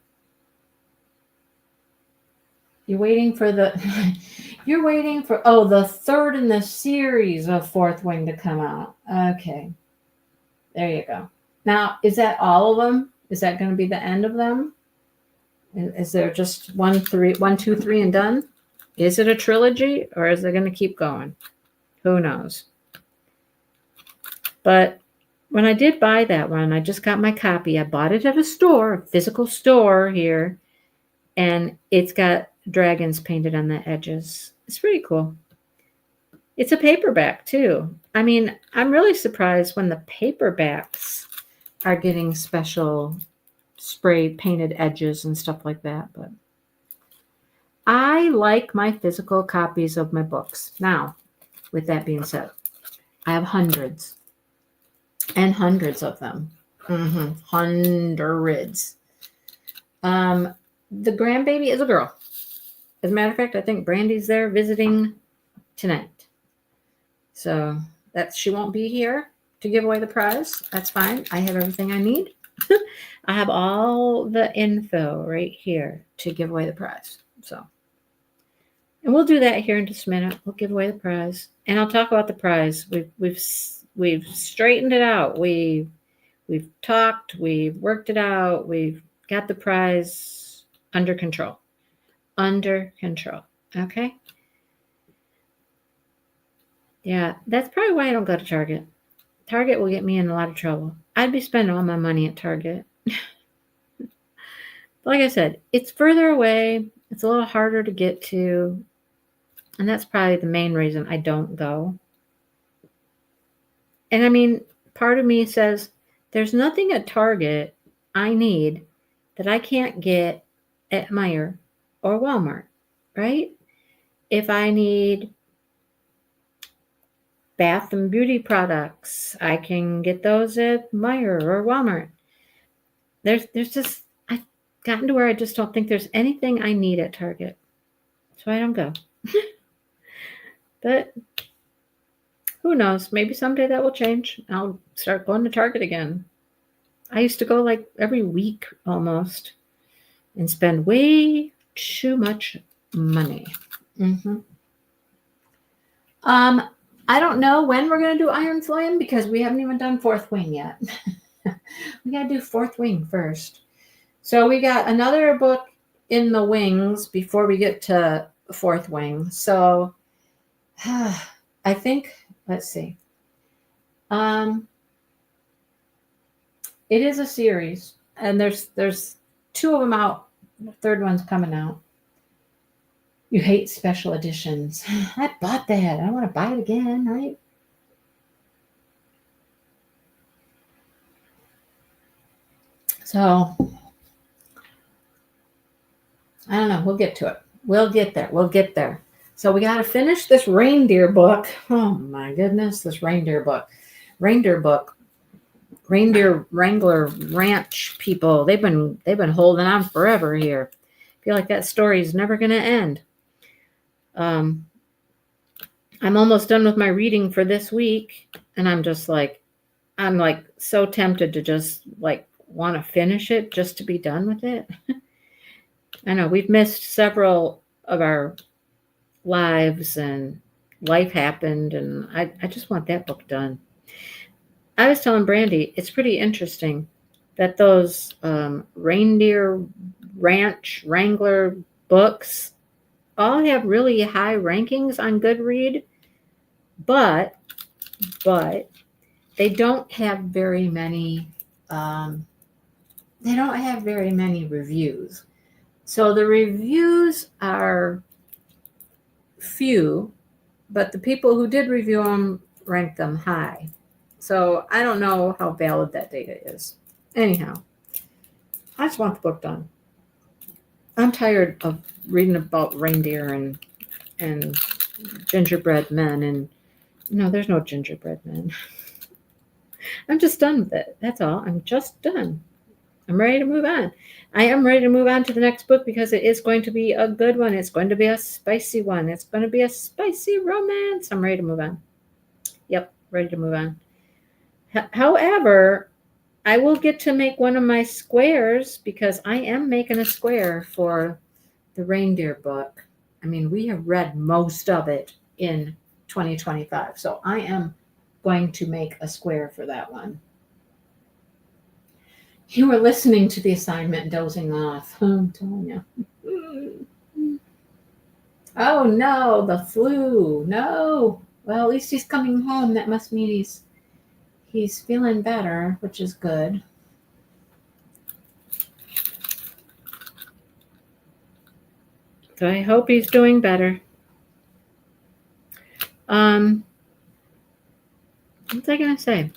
You're waiting for the third in the series of Fourth Wing to come out. Okay. There you go. Now, is that all of them? Is that going to be the end of them? Is there just 1, 2, 3 and done? Is it a trilogy or is it going to keep going? Who knows? But when I did buy that one, I just got my copy. I bought it at a store, a physical store here, and it's got dragons painted on the edges. It's pretty cool. It's a paperback too. I mean, I'm really surprised when the paperbacks are getting special spray painted edges and stuff like that. But I like my physical copies of my books. Now, with that being said, I have hundreds and hundreds of them. Hundreds. The grandbaby is a girl. As a matter of fact, I think Brandy's there visiting tonight. So she won't be here to give away the prize. That's fine. I have everything I need. I have all the info right here to give away the prize. So, and we'll do that here in just a minute. We'll give away the prize, and I'll talk about the prize. We've straightened it out. We've talked. We've worked it out. We've got the prize under control. Under control. Okay? Yeah, that's probably why I don't go to Target. Target will get me in a lot of trouble. I'd be spending all my money at Target. Like I said, it's further away. It's a little harder to get to. And that's probably the main reason I don't go. And I mean, part of me says there's nothing at Target I need that I can't get at Meijer or Walmart, right? If I need bath and beauty products, I can get those at Meijer or Walmart. There's just I've gotten to where I just don't think there's anything I need at Target. So I don't go. But who knows? Maybe someday that will change. I'll start going to Target again. I used to go like every week almost and spend way too much money. Mm-hmm. I don't know when we're going to do Iron Slam because we haven't even done Fourth Wing yet. We got to do Fourth Wing first. So we got another book in the wings before we get to Fourth Wing. So I think, let's see. It is a series, and there's 2 of them out. The third one's coming out. You hate special editions. I bought that. I don't want to buy it again, right? So I don't know. We'll get to it. We'll get there. We'll get there. So we got to finish this reindeer book. Oh my goodness, this reindeer book. Reindeer Wrangler Ranch people. They've been holding on forever here. I feel like that story is never going to end. I'm almost done with my reading for this week, and I'm like so tempted to just like want to finish it just to be done with it. I know we've missed several of our lives and life happened, and I just want that book done. I was telling Brandy, it's pretty interesting that those reindeer ranch wrangler books all have really high rankings on Goodreads, but they don't have very many reviews. So the reviews are few, but the people who did review them ranked them high. So I don't know how valid that data is. Anyhow, I just want the book done. I'm tired of reading about reindeer and gingerbread men, and no, there's no gingerbread men. I'm just done with it. That's all. I'm just done. I'm ready to move on. I am ready to move on to the next book because it is going to be a good one. It's going to be a spicy one. It's going to be a spicy romance. I'm ready to move on. Yep, ready to move on. However, I will get to make one of my squares because I am making a square for the reindeer book. I mean, we have read most of it in 2025. So I am going to make a square for that one. You were listening to the assignment and dozing off. I'm telling you. Oh no, the flu. No. Well, at least he's coming home. That must mean he's feeling better, which is good. So I hope he's doing better. What was I going to say?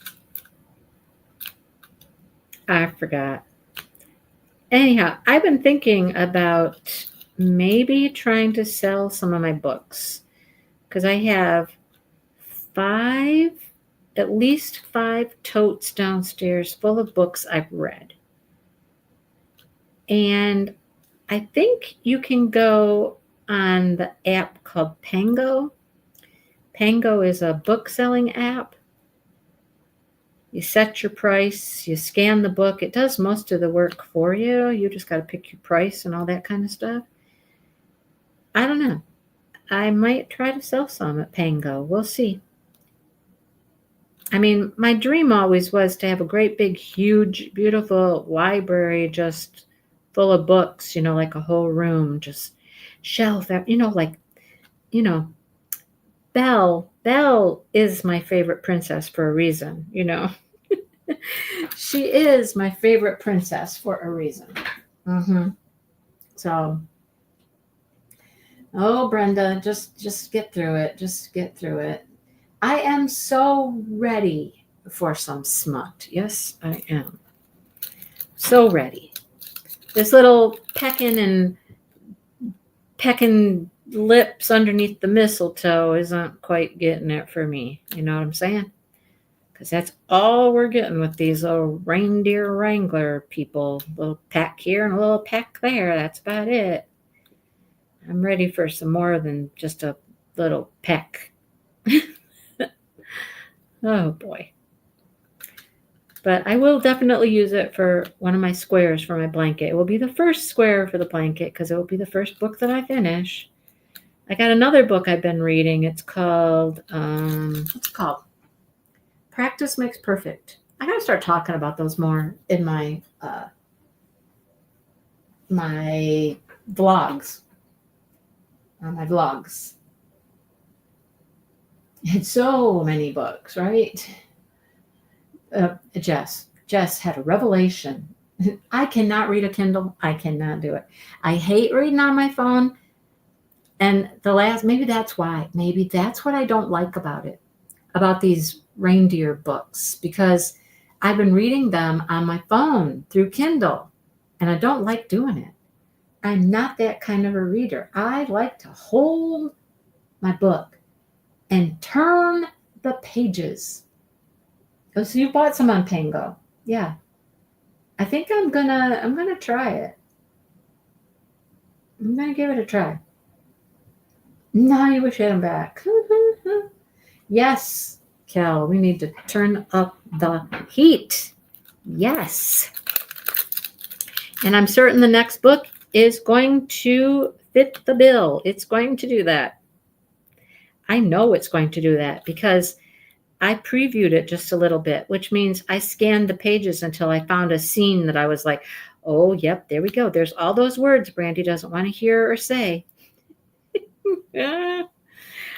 I forgot. Anyhow, I've been thinking about maybe trying to sell some of my books because I have at least 5 totes downstairs full of books I've read. And I think you can go on the app called Pango. Pango is a book selling app. You set your price, you scan the book. It does most of the work for you. You just got to pick your price and all that kind of stuff. I don't know. I might try to sell some at Pango. We'll see. I mean, my dream always was to have a great big, huge, beautiful library just full of books, like a whole room, just shelf, Belle is my favorite princess for a reason. She is my favorite princess for a reason. So, oh, Brenda, just get through it. Just get through it. I am so ready for some smut. Yes, I am. So ready. This little pecking lips underneath the mistletoe isn't quite getting it for me. You know what I'm saying? Because that's all we're getting with these little reindeer wrangler people. A little peck here and a little peck there. That's about it. I'm ready for some more than just a little peck. Oh boy. But I will definitely use it for one of my squares for my blanket. It will be the first square for the blanket because it will be the first book that I finish. I got another book I've been reading. It's called, what's it called? Practice Makes Perfect. I gotta start talking about those more in my my vlogs. My vlogs. It's so many books, right? Jess had a revelation. I cannot read a Kindle. I cannot do it. I hate reading on my phone. And maybe that's why. Maybe that's what I don't like about it, about these reindeer books, because I've been reading them on my phone through Kindle, and I don't like doing it. I'm not that kind of a reader. I like to hold my book and turn the pages. Oh, so you bought some on Pango. Yeah. I think I'm gonna try it. I'm gonna give it a try. No, you wish you had them back. Yes, Kel, we need to turn up the heat. Yes. And I'm certain the next book is going to fit the bill. It's going to do that. I know it's going to do that because I previewed it just a little bit, which means I scanned the pages until I found a scene that I was like, oh, yep, there we go. There's all those words Brandy doesn't want to hear or say. I'm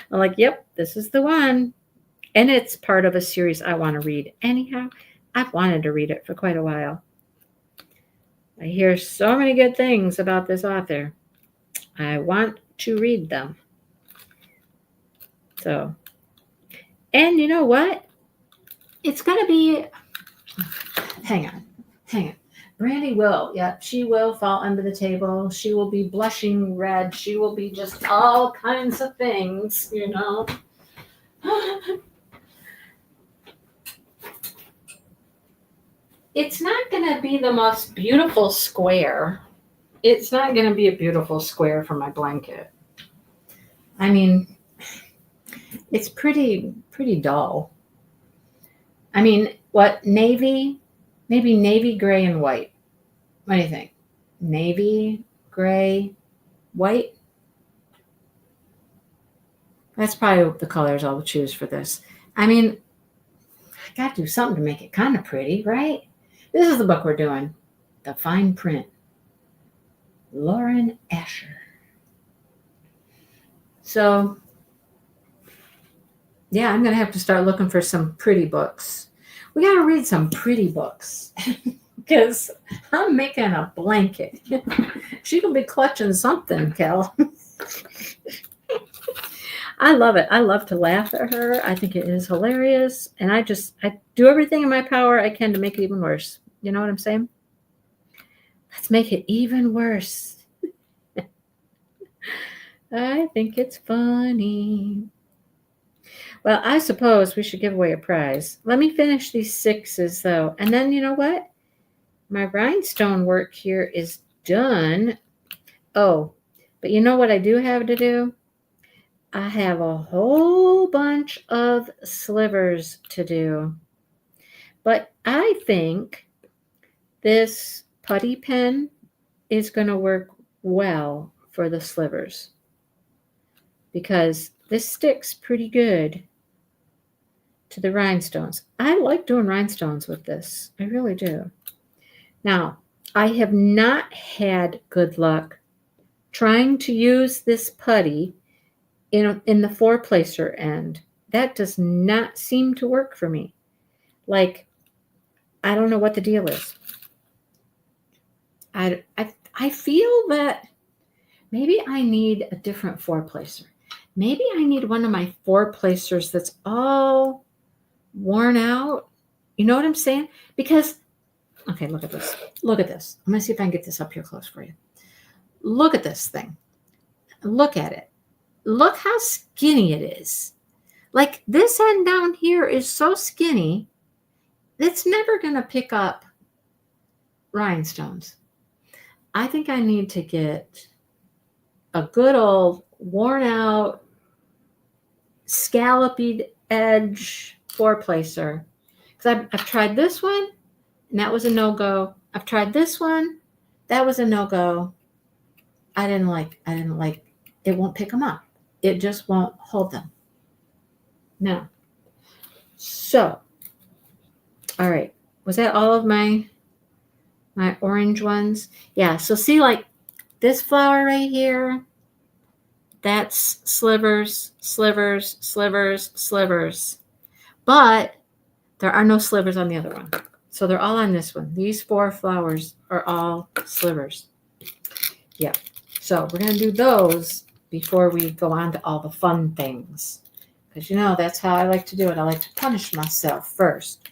like, yep, this is the one. And it's part of a series I want to read. Anyhow, I've wanted to read it for quite a while. I hear so many good things about this author. I want to read them. So, and you know what? It's going to be, hang on. Brandy will, she will fall under the table. She will be blushing red. She will be just all kinds of things, It's not going to be the most beautiful square. It's not going to be a beautiful square for my blanket. I mean, it's pretty dull. I mean, what, navy? Maybe navy, gray, and white. What do you think? Navy, gray, white? That's probably the colors I'll choose for this. I mean, I got to do something to make it kind of pretty, right? This is the book we're doing. The Fine Print. Lauren Asher. So, yeah, I'm going to have to start looking for some pretty books. We got to read some pretty books because I'm making a blanket. She can be clutching something, Kel. I love it. I love to laugh at her. I think it is hilarious. And I do everything in my power I can to make it even worse. You know what I'm saying? Let's make it even worse. I think it's funny. Well, I suppose we should give away a prize. Let me finish these 6s, though. And then, you know what? My rhinestone work here is done. Oh, but you know what I do have to do? I have a whole bunch of slivers to do. But I think this putty pen is going to work well for the slivers because this sticks pretty good to the rhinestones. I like doing rhinestones with this. I really do. Now, I have not had good luck trying to use this putty in the four placer end. That does not seem to work for me. Like, I don't know what the deal is. I feel that maybe I need a different four placer. Maybe I need one of my four placers that's all worn out. You know what I'm saying? Because, okay, look at this. Look at this. I'm going to see if I can get this up here close for you. Look at this thing. Look at it. Look how skinny it is. Like this end down here is so skinny, it's never going to pick up rhinestones. I think I need to get a good old worn out scalloped edge four placer. Because I've tried this one and that was a no-go. I've tried this one, that was a no-go. I didn't like, it won't pick them up. It just won't hold them. No. So, all right. Was that all of my orange ones? Yeah. So see, like this flower right here, that's slivers, slivers, slivers, slivers. But there are no slivers on the other one. So they're all on this one. These four flowers are all slivers. Yeah. So we're going to do those before we go on to all the fun things. Because, you know, that's how I like to do it. I like to punish myself first.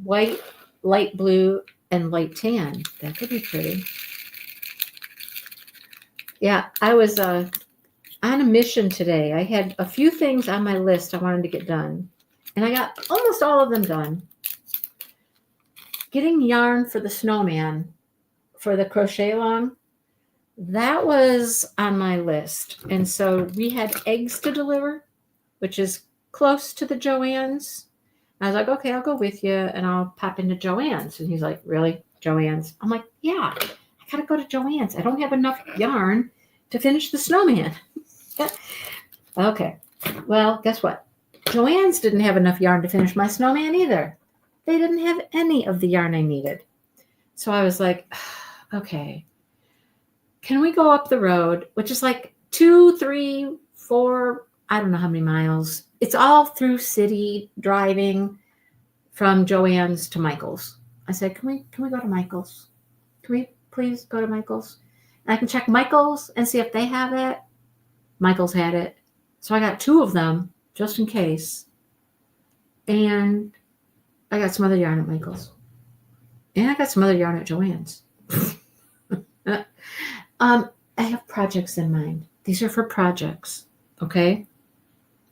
White, light blue, and light tan. That could be pretty. Yeah, I was on a mission today. I had a few things on my list I wanted to get done. And I got almost all of them done. Getting yarn for the snowman for the crochet along, that was on my list. And so we had eggs to deliver, which is close to the Joann's. I was like, okay, I'll go with you and I'll pop into Joann's. And he's like, really? Joann's? I'm like, yeah, I gotta go to Joann's. I don't have enough yarn to finish the snowman. Okay. Well, guess what? Joann's didn't have enough yarn to finish my snowman either. They didn't have any of the yarn I needed. So I was like, okay, can we go up the road, which is like 2, 3, 4, I don't know how many miles. It's all through city driving from Joann's to Michael's. I said, can we go to Michael's? Can we please go to Michael's? And I can check Michael's and see if they have it. Michael's had it. So I got 2 of them just in case. And I got some other yarn at Michael's. And I got some other yarn at Joann's. I have projects in mind. These are for projects, okay?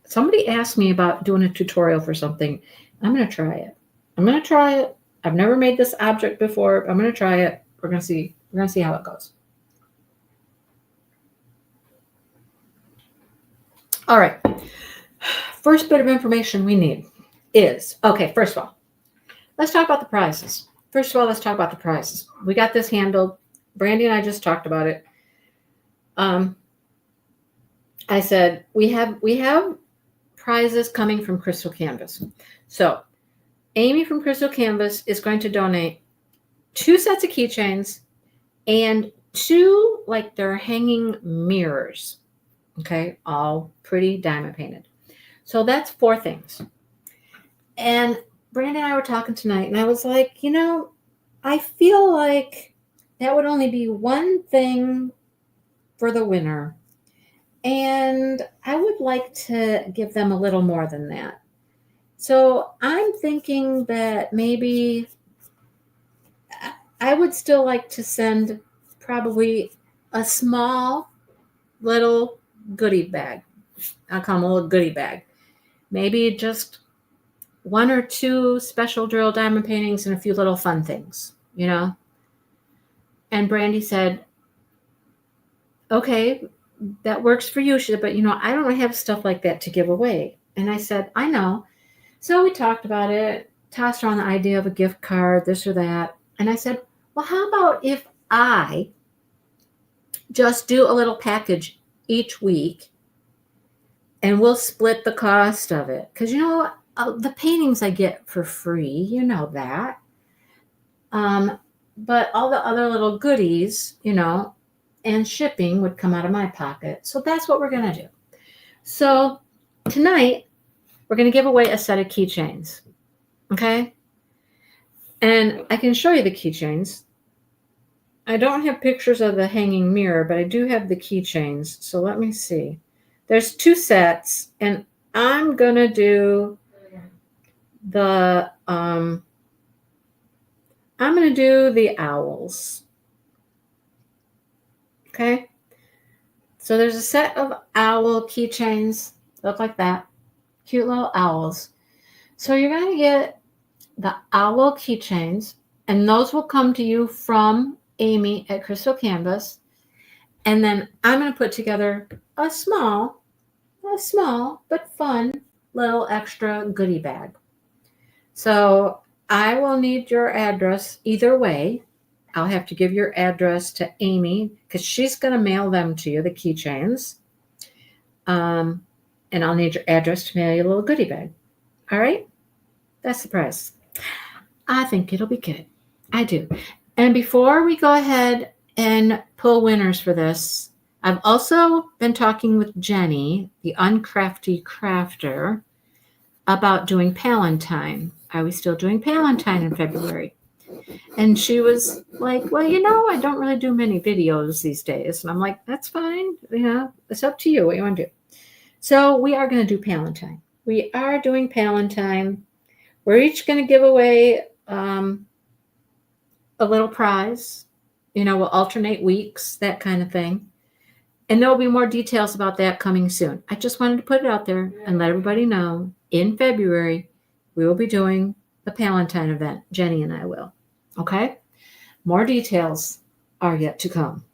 Somebody asked me about doing a tutorial for something. I'm going to try it. I've never made this object before. I'm going to try it. We're going to see how it goes. All right. First bit of information we need is, okay, first of all, let's talk about the prizes. We got this handled. Brandy and I just talked about it. I said, we have prizes coming from Crystal Canvas. So Amy from Crystal Canvas is going to donate 2 sets of keychains and 2, like they're hanging mirrors. Okay. All pretty diamond painted. So that's 4 things. And Brandy and I were talking tonight and I was like, you know, I feel like that would only be one thing for the winner. And I would like to give them a little more than that. So I'm thinking that maybe I would still like to send probably a small little goodie bag. I'll call them a little goodie bag. Maybe just 1 or 2 special drill diamond paintings and a few little fun things, you know? And Brandy said, okay, that works for you. She said, but you know, I don't have stuff like that to give away. And I said, I know. So we talked about it, tossed around the idea of a gift card, this or that. And I said, well, how about if I just do a little package each week and we'll split the cost of it? Because, you know, the paintings I get for free, you know that. but all the other little goodies, and shipping would come out of my pocket. So that's what we're going to do. So tonight, we're going to give away a set of keychains. Okay? And I can show you the keychains. I don't have pictures of the hanging mirror, but I do have the keychains. So let me see. There's 2 sets, and I'm going to do the owls. Okay? So there's a set of owl keychains. Look like that. Cute little owls. So you're going to get the owl keychains, and those will come to you from Amy at Crystal Canvas. And then I'm going to put together a small but fun little extra goodie bag. So I will need your address either way. I'll have to give your address to Amy because she's going to mail them to you, the keychains. And I'll need your address to mail you a little goodie bag. All right? That's the price. I think it'll be good. I do. And before we go ahead and pull winners for this, I've also been talking with Jenny, the Uncrafty Crafter, about doing Palentine. Are we still doing Palentine in February? And she was like, well, I don't really do many videos these days. And I'm like, that's fine. It's up to you what you want to do. So we are going to do Palentine. We are doing Palentine. We're each going to give away a little prize. We'll alternate weeks, that kind of thing. And there'll be more details about that coming soon. I just wanted to put it out there and let everybody know in February, we will be doing the Palentine event. Jenny and I will. Okay? More details are yet to come.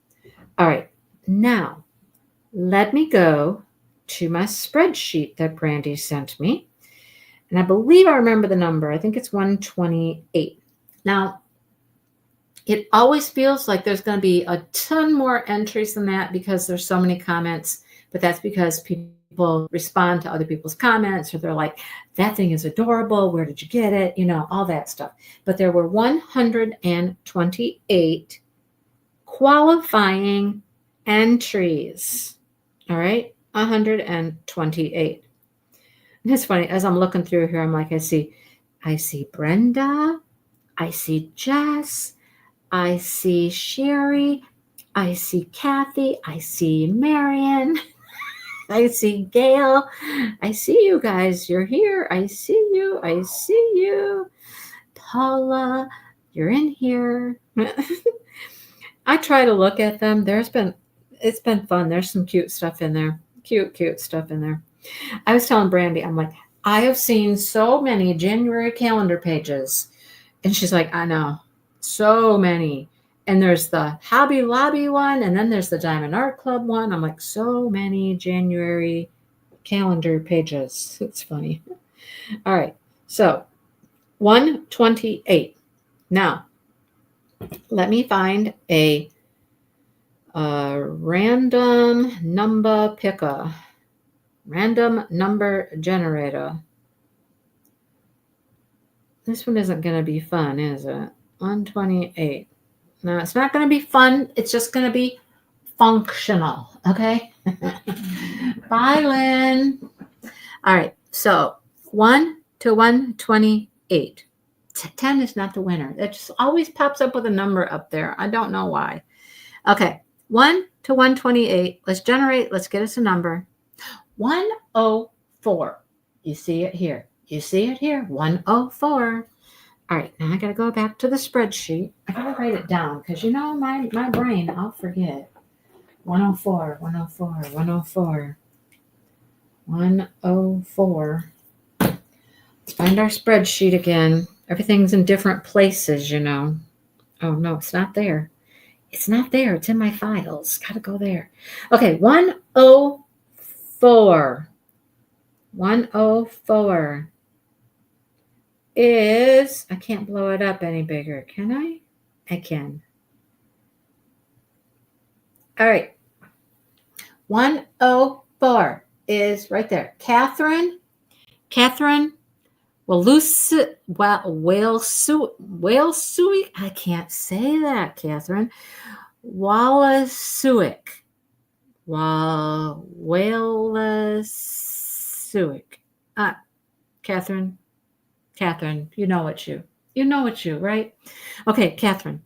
All right. Now, let me go to my spreadsheet that Brandy sent me. And I believe I remember the number. I think it's 128. Now, it always feels like there's going to be a ton more entries than that because there's so many comments, but that's because people respond to other people's comments, or they're like, that thing is adorable. Where did you get it? All that stuff. But there were 128 qualifying entries. All right, 128. And it's funny, as I'm looking through here, I'm like, I see Brenda, I see Jess, I see Sherry, I see Kathy, I see Marion, I see Gail, I see you guys, you're here, I see you, Paula, you're in here. I try to look at them. It's been fun. There's some cute stuff in there. Cute stuff in there. I was telling Brandy, I'm like, I have seen so many January calendar pages. And she's like, I know, so many. And there's the Hobby Lobby one, and then there's the Diamond Art Club one. I'm like, so many January calendar pages. It's funny. All right. So 128. Now, let me find a random number picker. Random number generator. This one isn't going to be fun, is it? 128. No, it's not going to be fun. It's just going to be functional. Okay? Bye, Lynn. All right. So 1 to 128. 10 is not the winner. It just always pops up with a number up there. I don't know why. Okay. 1 to 128. Let's generate. Let's get us a number. 104. You see it here. 104. All right, now I got to go back to the spreadsheet. I got to write it down because my brain, I'll forget. 104, 104, 104, 104. Let's find our spreadsheet again. Everything's in different places, Oh, no, it's not there. It's not there. It's in my files. Got to go there. Okay, 104. 104 is, I can't blow it up any bigger, can I? I can. All right. 104 is right there. Catherine whale suey. I can't say that, Catherine. Wallasuick. Whalasuick. Catherine, you know it's you. You know it's you, right? Okay, Catherine,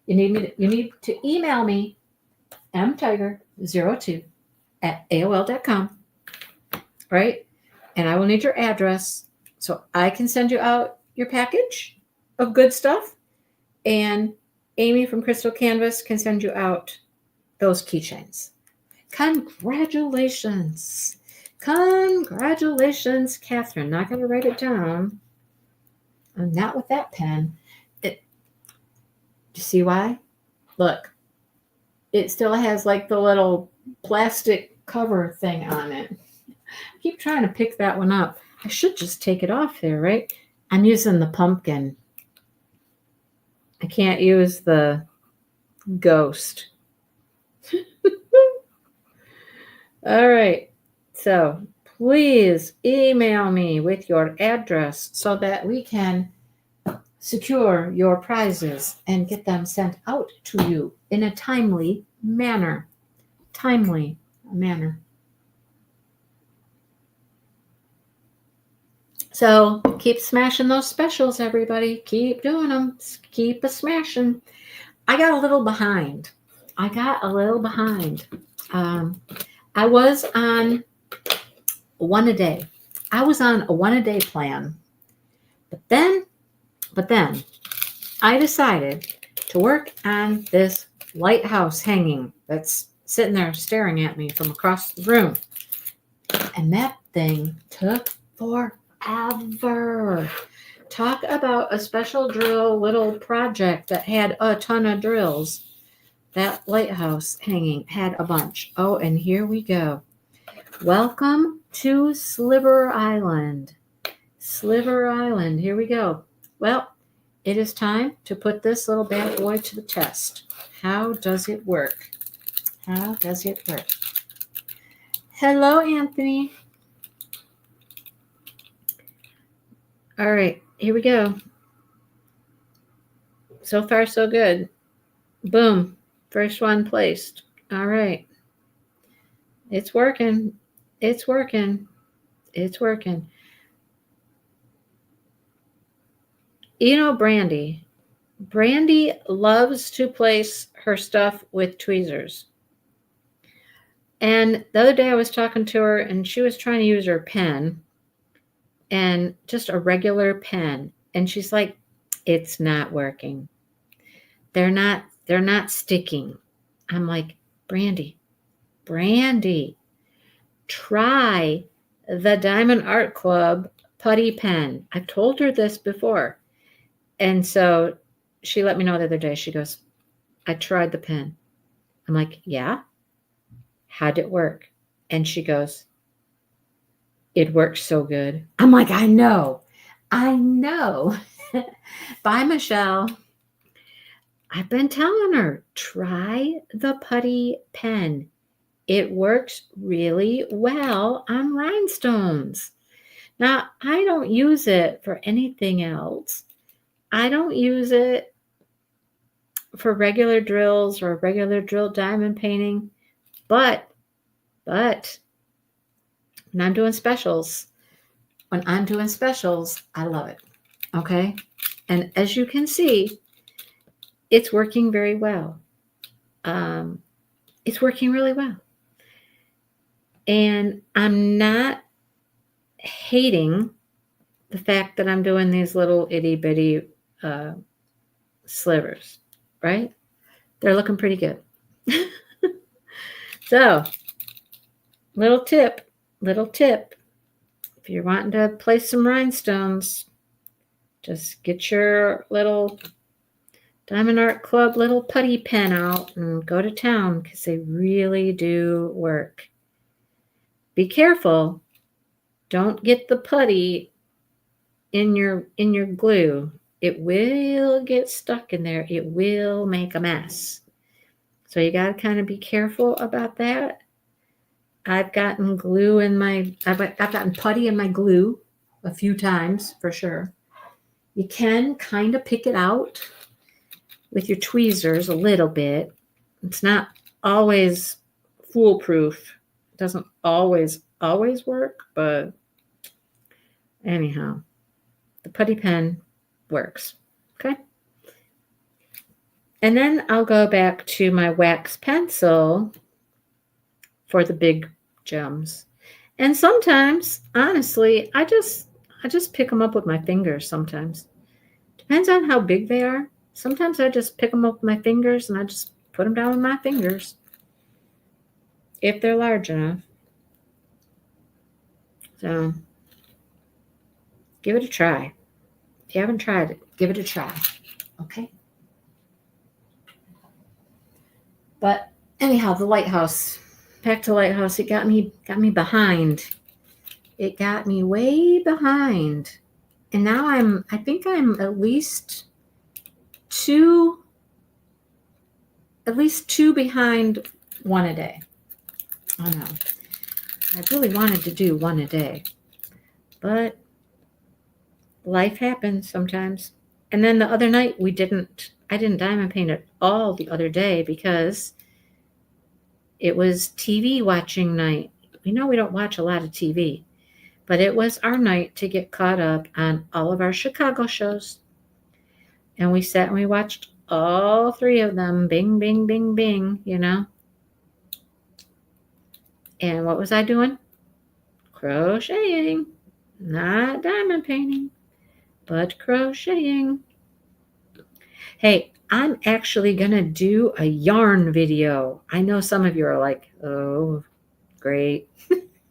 you need to email me mtiger02 at AOL.com, right? And I will need your address so I can send you out your package of good stuff. And Amy from Crystal Canvas can send you out those keychains. Congratulations. Congratulations, Catherine. Not going to write it down. I'm not with that pen. Do you see why? Look, it still has like the little plastic cover thing on it. I keep trying to pick that one up. I should just take it off there, right? I'm using the pumpkin. I can't use the ghost. All right. So please email me with your address so that we can secure your prizes and get them sent out to you in a timely manner. Timely manner. So keep smashing those specials, everybody. Keep doing them. Keep a smashing. I got a little behind. I was on one a day. I was on a one a day plan. But then I decided to work on this lighthouse hanging that's sitting there staring at me from across the room. And that thing took forever. Talk about a special drill little project that had a ton of drills. That lighthouse hanging had a bunch. Oh, and here we go. Welcome to Sliver Island. Sliver Island. Here we go. Well, it is time to put this little bad boy to the test. How does it work? How does it work? Hello, Anthony. All right, here we go. So far, so good. Boom. First one placed. All right. It's working. It's working. It's working. You know, Brandy loves to place her stuff with tweezers. And the other day I was talking to her and she was trying to use her pen and just a regular pen. And she's like, it's not working. They're not sticking. I'm like, Brandy, try the Diamond Art Club putty pen. I've told her this before. And so she let me know the other day. She goes, I tried the pen. I'm like, yeah? How'd it work? And she goes, it works so good. I'm like, I know. Bye, Michelle. I've been telling her, try the putty pen. It works really well on rhinestones. Now, I don't use it for anything else. I don't use it for regular drills or regular drill diamond painting, but when I'm doing specials, I love it. Okay? And as you can see, it's working very well. It's working really well. And I'm not hating the fact that I'm doing these little itty bitty slivers, right? They're looking pretty good. So, little tip. If you're wanting to place some rhinestones, just get your little Diamond Art Club little putty pen out and go to town because they really do work. Be careful. Don't get the putty in your glue. It will get stuck in there. It will make a mess. So you got to kind of be careful about that. I've gotten putty in my glue a few times for sure. You can kind of pick it out with your tweezers a little bit. It's not always foolproof. It doesn't always work, but anyhow, the putty pen works. Okay. And then I'll go back to my wax pencil for the big gems. And sometimes, honestly, I just pick them up with my fingers sometimes. Depends on how big they are. Sometimes I just pick them up with my fingers and I just put them down with my fingers if they're large enough. So give it a try. If you haven't tried it, give it a try. Okay. But anyhow, the lighthouse. Back to the lighthouse. It got me behind. It got me way behind. And now I think I'm at least two behind one a day. I know. I really wanted to do one a day. But life happens sometimes. And then the other night I didn't diamond paint at all the other day because it was TV watching night. We know we don't watch a lot of TV, but it was our night to get caught up on all of our Chicago shows. And we sat and we watched all three of them. Bing, bing, bing, bing, And what was I doing? Crocheting. Not diamond painting, but crocheting. Hey, I'm actually going to do a yarn video. I know some of you are like, oh, great.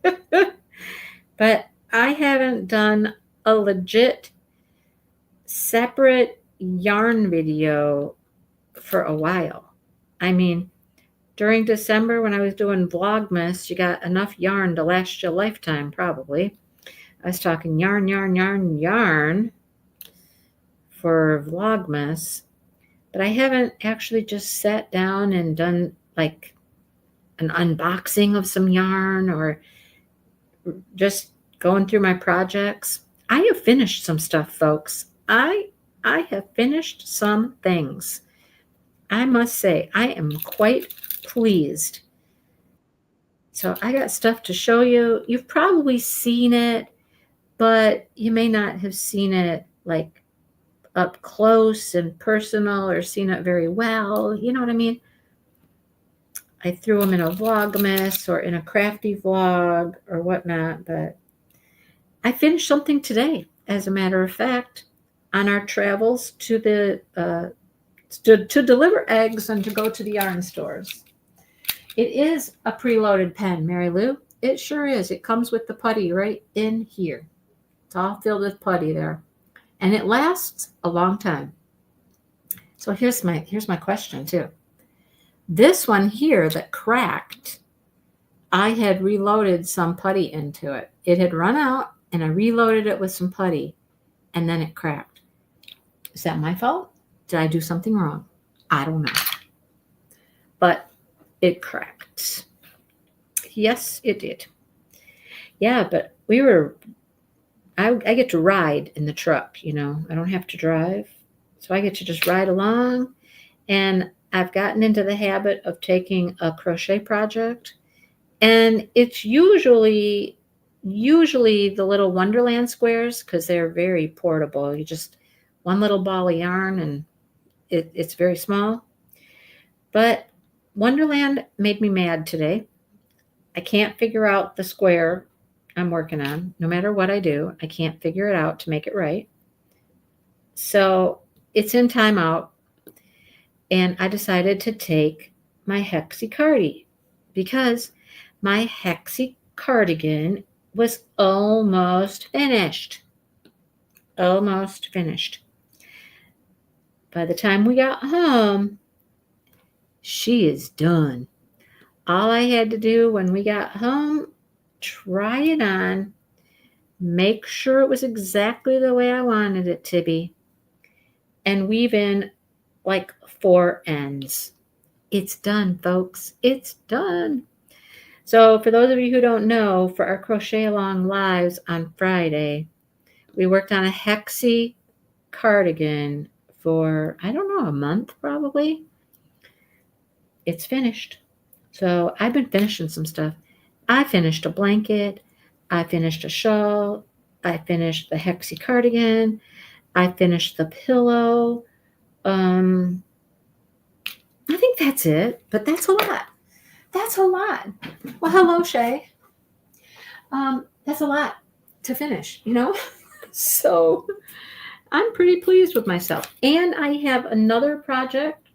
But I haven't done a legit separate yarn video for a while. I mean, during December when I was doing Vlogmas, you got enough yarn to last you a lifetime, probably. I was talking yarn for Vlogmas, but I haven't actually just sat down and done like an unboxing of some yarn or just going through my projects. I have finished some stuff, folks. I have finished some things. I must say, I am quite pleased. So I got stuff to show you. You've probably seen it, but you may not have seen it like up close and personal or seen it very well. You know what I mean? I threw them in a Vlogmas or in a crafty vlog or whatnot, but I finished something today, as a matter of fact, on our travels to the to deliver eggs and to go to the yarn stores. It is a preloaded pen, Mary Lou. It sure is. It comes with the putty right in here. It's all filled with putty there. And it lasts a long time. So here's my question too. This one here that cracked, I had reloaded some putty into it. It had run out and I reloaded it with some putty and then it cracked. Is that my fault? Did I do something wrong? I don't know. But it cracked. Yes, it did. Yeah, but I get to ride in the truck, I don't have to drive. So I get to just ride along. And I've gotten into the habit of taking a crochet project. And it's usually the little Wonderland squares because they're very portable. You just one little ball of yarn and it's very small. But Wonderland made me mad today. I can't figure out the square I'm working on. No matter what I do, I can't figure it out to make it right. So it's in timeout. And I decided to take my Hexie Cardi because my Hexie cardigan was almost finished. Almost finished. By the time we got home, she is done. All I had to do when we got home, try it on, make sure it was exactly the way I wanted it to be, and weave in like 4 ends. It's done, folks. It's done. So for those of you who don't know, for our Crochet Along lives on Friday, We worked on a hexy cardigan for, I don't know, a month probably. It's finished. So I've been finishing some stuff. I finished a blanket. I finished a shawl. I finished the hexy cardigan. I finished the pillow. I think that's it, but that's a lot. That's a lot. Well, hello, Shay. That's a lot to finish, you know? So I'm pretty pleased with myself. And I have another project,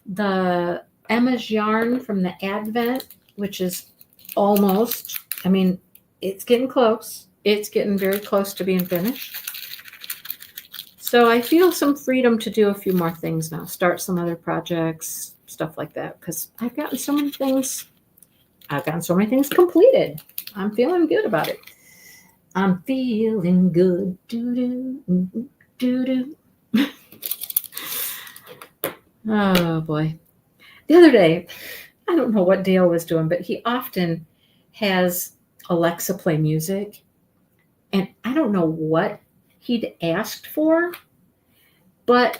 the Emma's yarn from the Advent, which is almost, I mean, it's getting close. It's getting very close to being finished. So I feel some freedom to do a few more things now, start some other projects, stuff like that, because I've gotten so many things completed. I'm feeling good about it. I'm feeling good. Doo-doo, doo-doo. Oh, boy. The other day, I don't know what Dale was doing, but he often has Alexa play music. And I don't know what he'd asked for, but,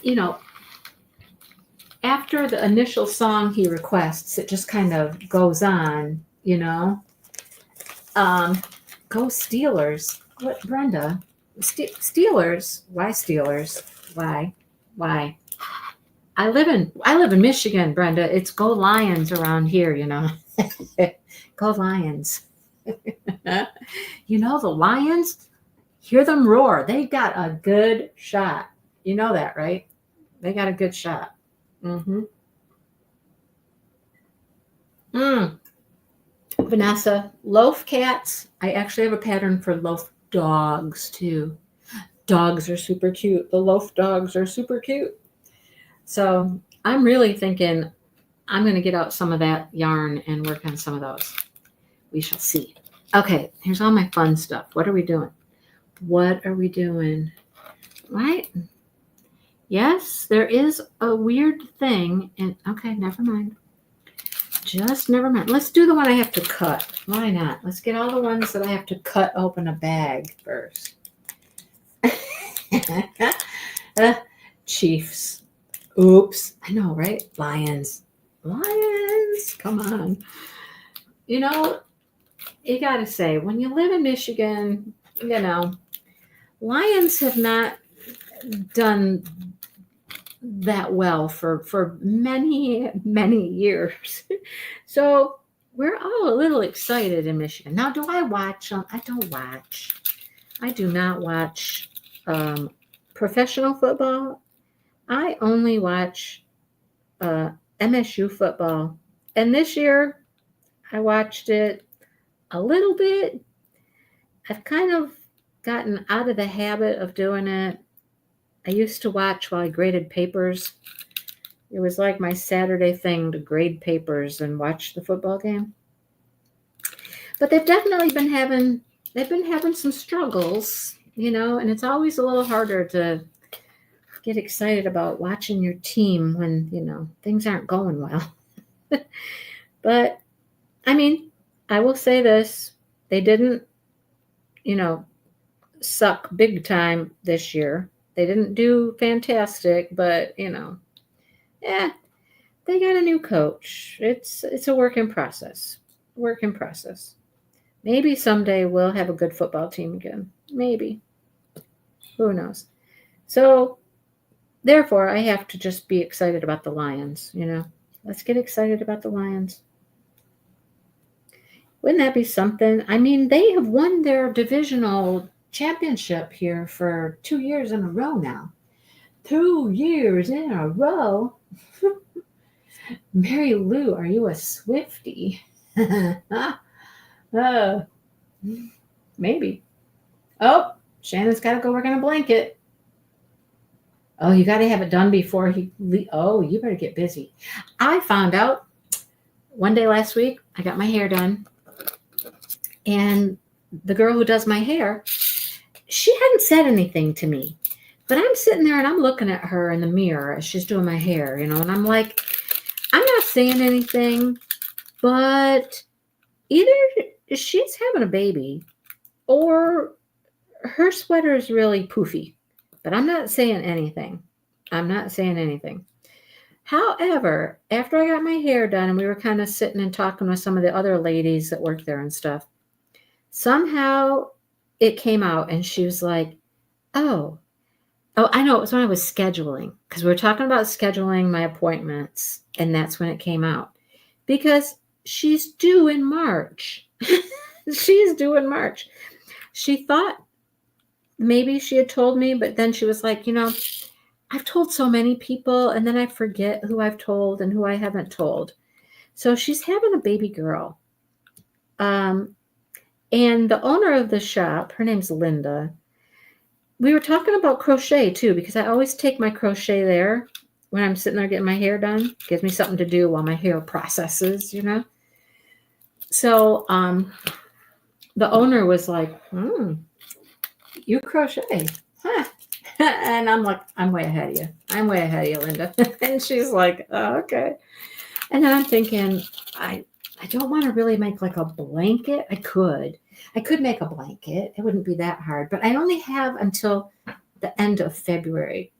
you know, after the initial song he requests, it just kind of goes on, you know. Go Steelers. What, Brenda? Steelers? Why Steelers? Why? I live in Michigan, Brenda. It's go Lions around here, you know. Go Lions. You know, the Lions, hear them roar. They got a good shot. You know that, right? They got a good shot. Vanessa, loaf cats. I actually have a pattern for loaf dogs too. Dogs are super cute. The loaf dogs are super cute. So I'm really thinking I'm going to get out some of that yarn and work on some of those. We shall see. Okay, here's all my fun stuff. What are we doing? Right? Yes, there is a weird thing. And okay, never mind. Just never mind. Let's do the one I have to cut. Why not? Let's get all the ones that I have to cut open a bag first. Chiefs. Oops. I know, right? Lions. Come on. You know, you got to say, when you live in Michigan, you know, Lions have not done that well for many, many years. So we're all a little excited in Michigan. Now, do I watch them? I don't watch. I do not watch professional football. I only watch MSU football. And this year, I watched it a little bit. I've kind of gotten out of the habit of doing it. I used to watch while I graded papers. It was like my Saturday thing to grade papers and watch the football game. But they've definitely been having some struggles, you know, and it's always a little harder to get excited about watching your team when, you know, things aren't going well. But I mean, I will say this, they didn't, you know, suck big time this year. They didn't do fantastic, but, you know, they got a new coach. It's a work in process. Maybe someday we'll have a good football team again. Maybe. Who knows? So, therefore, I have to just be excited about the Lions, you know. Let's get excited about the Lions. Wouldn't that be something? I mean, they have won their divisional championship here for 2 years in a row now. 2 years in a row. Mary Lou, are you a Swiftie? Maybe. Oh, Shannon's got to go work on a blanket. Oh, you got to have it done before oh, you better get busy. I found out one day last week, I got my hair done. And the girl who does my hair, she hadn't said anything to me. But I'm sitting there and I'm looking at her in the mirror as she's doing my hair, you know, and I'm like, I'm not saying anything, but either she's having a baby or her sweater is really poofy, but I'm not saying anything. I'm not saying anything. However, after I got my hair done and we were kind of sitting and talking with some of the other ladies that work there and stuff, somehow it came out and she was like, oh, I know. It was when I was scheduling because we were talking about scheduling my appointments, and that's when it came out because she's due in March. She's due in March. She thought maybe she had told me, but then she was like, I've told so many people, and then I forget who I've told and who I haven't told. So she's having a baby girl. And the owner of the shop, her name's Linda. We were talking about crochet too, because I always take my crochet there when I'm sitting there getting my hair done. Gives me something to do while my hair processes, So the owner was like, you crochet. Huh. And I'm like, I'm way ahead of you. I'm way ahead of you, Linda. And she's like, oh, okay. And then I'm thinking, I don't want to really make like a blanket. I could make a blanket. It wouldn't be that hard, but I only have until the end of February.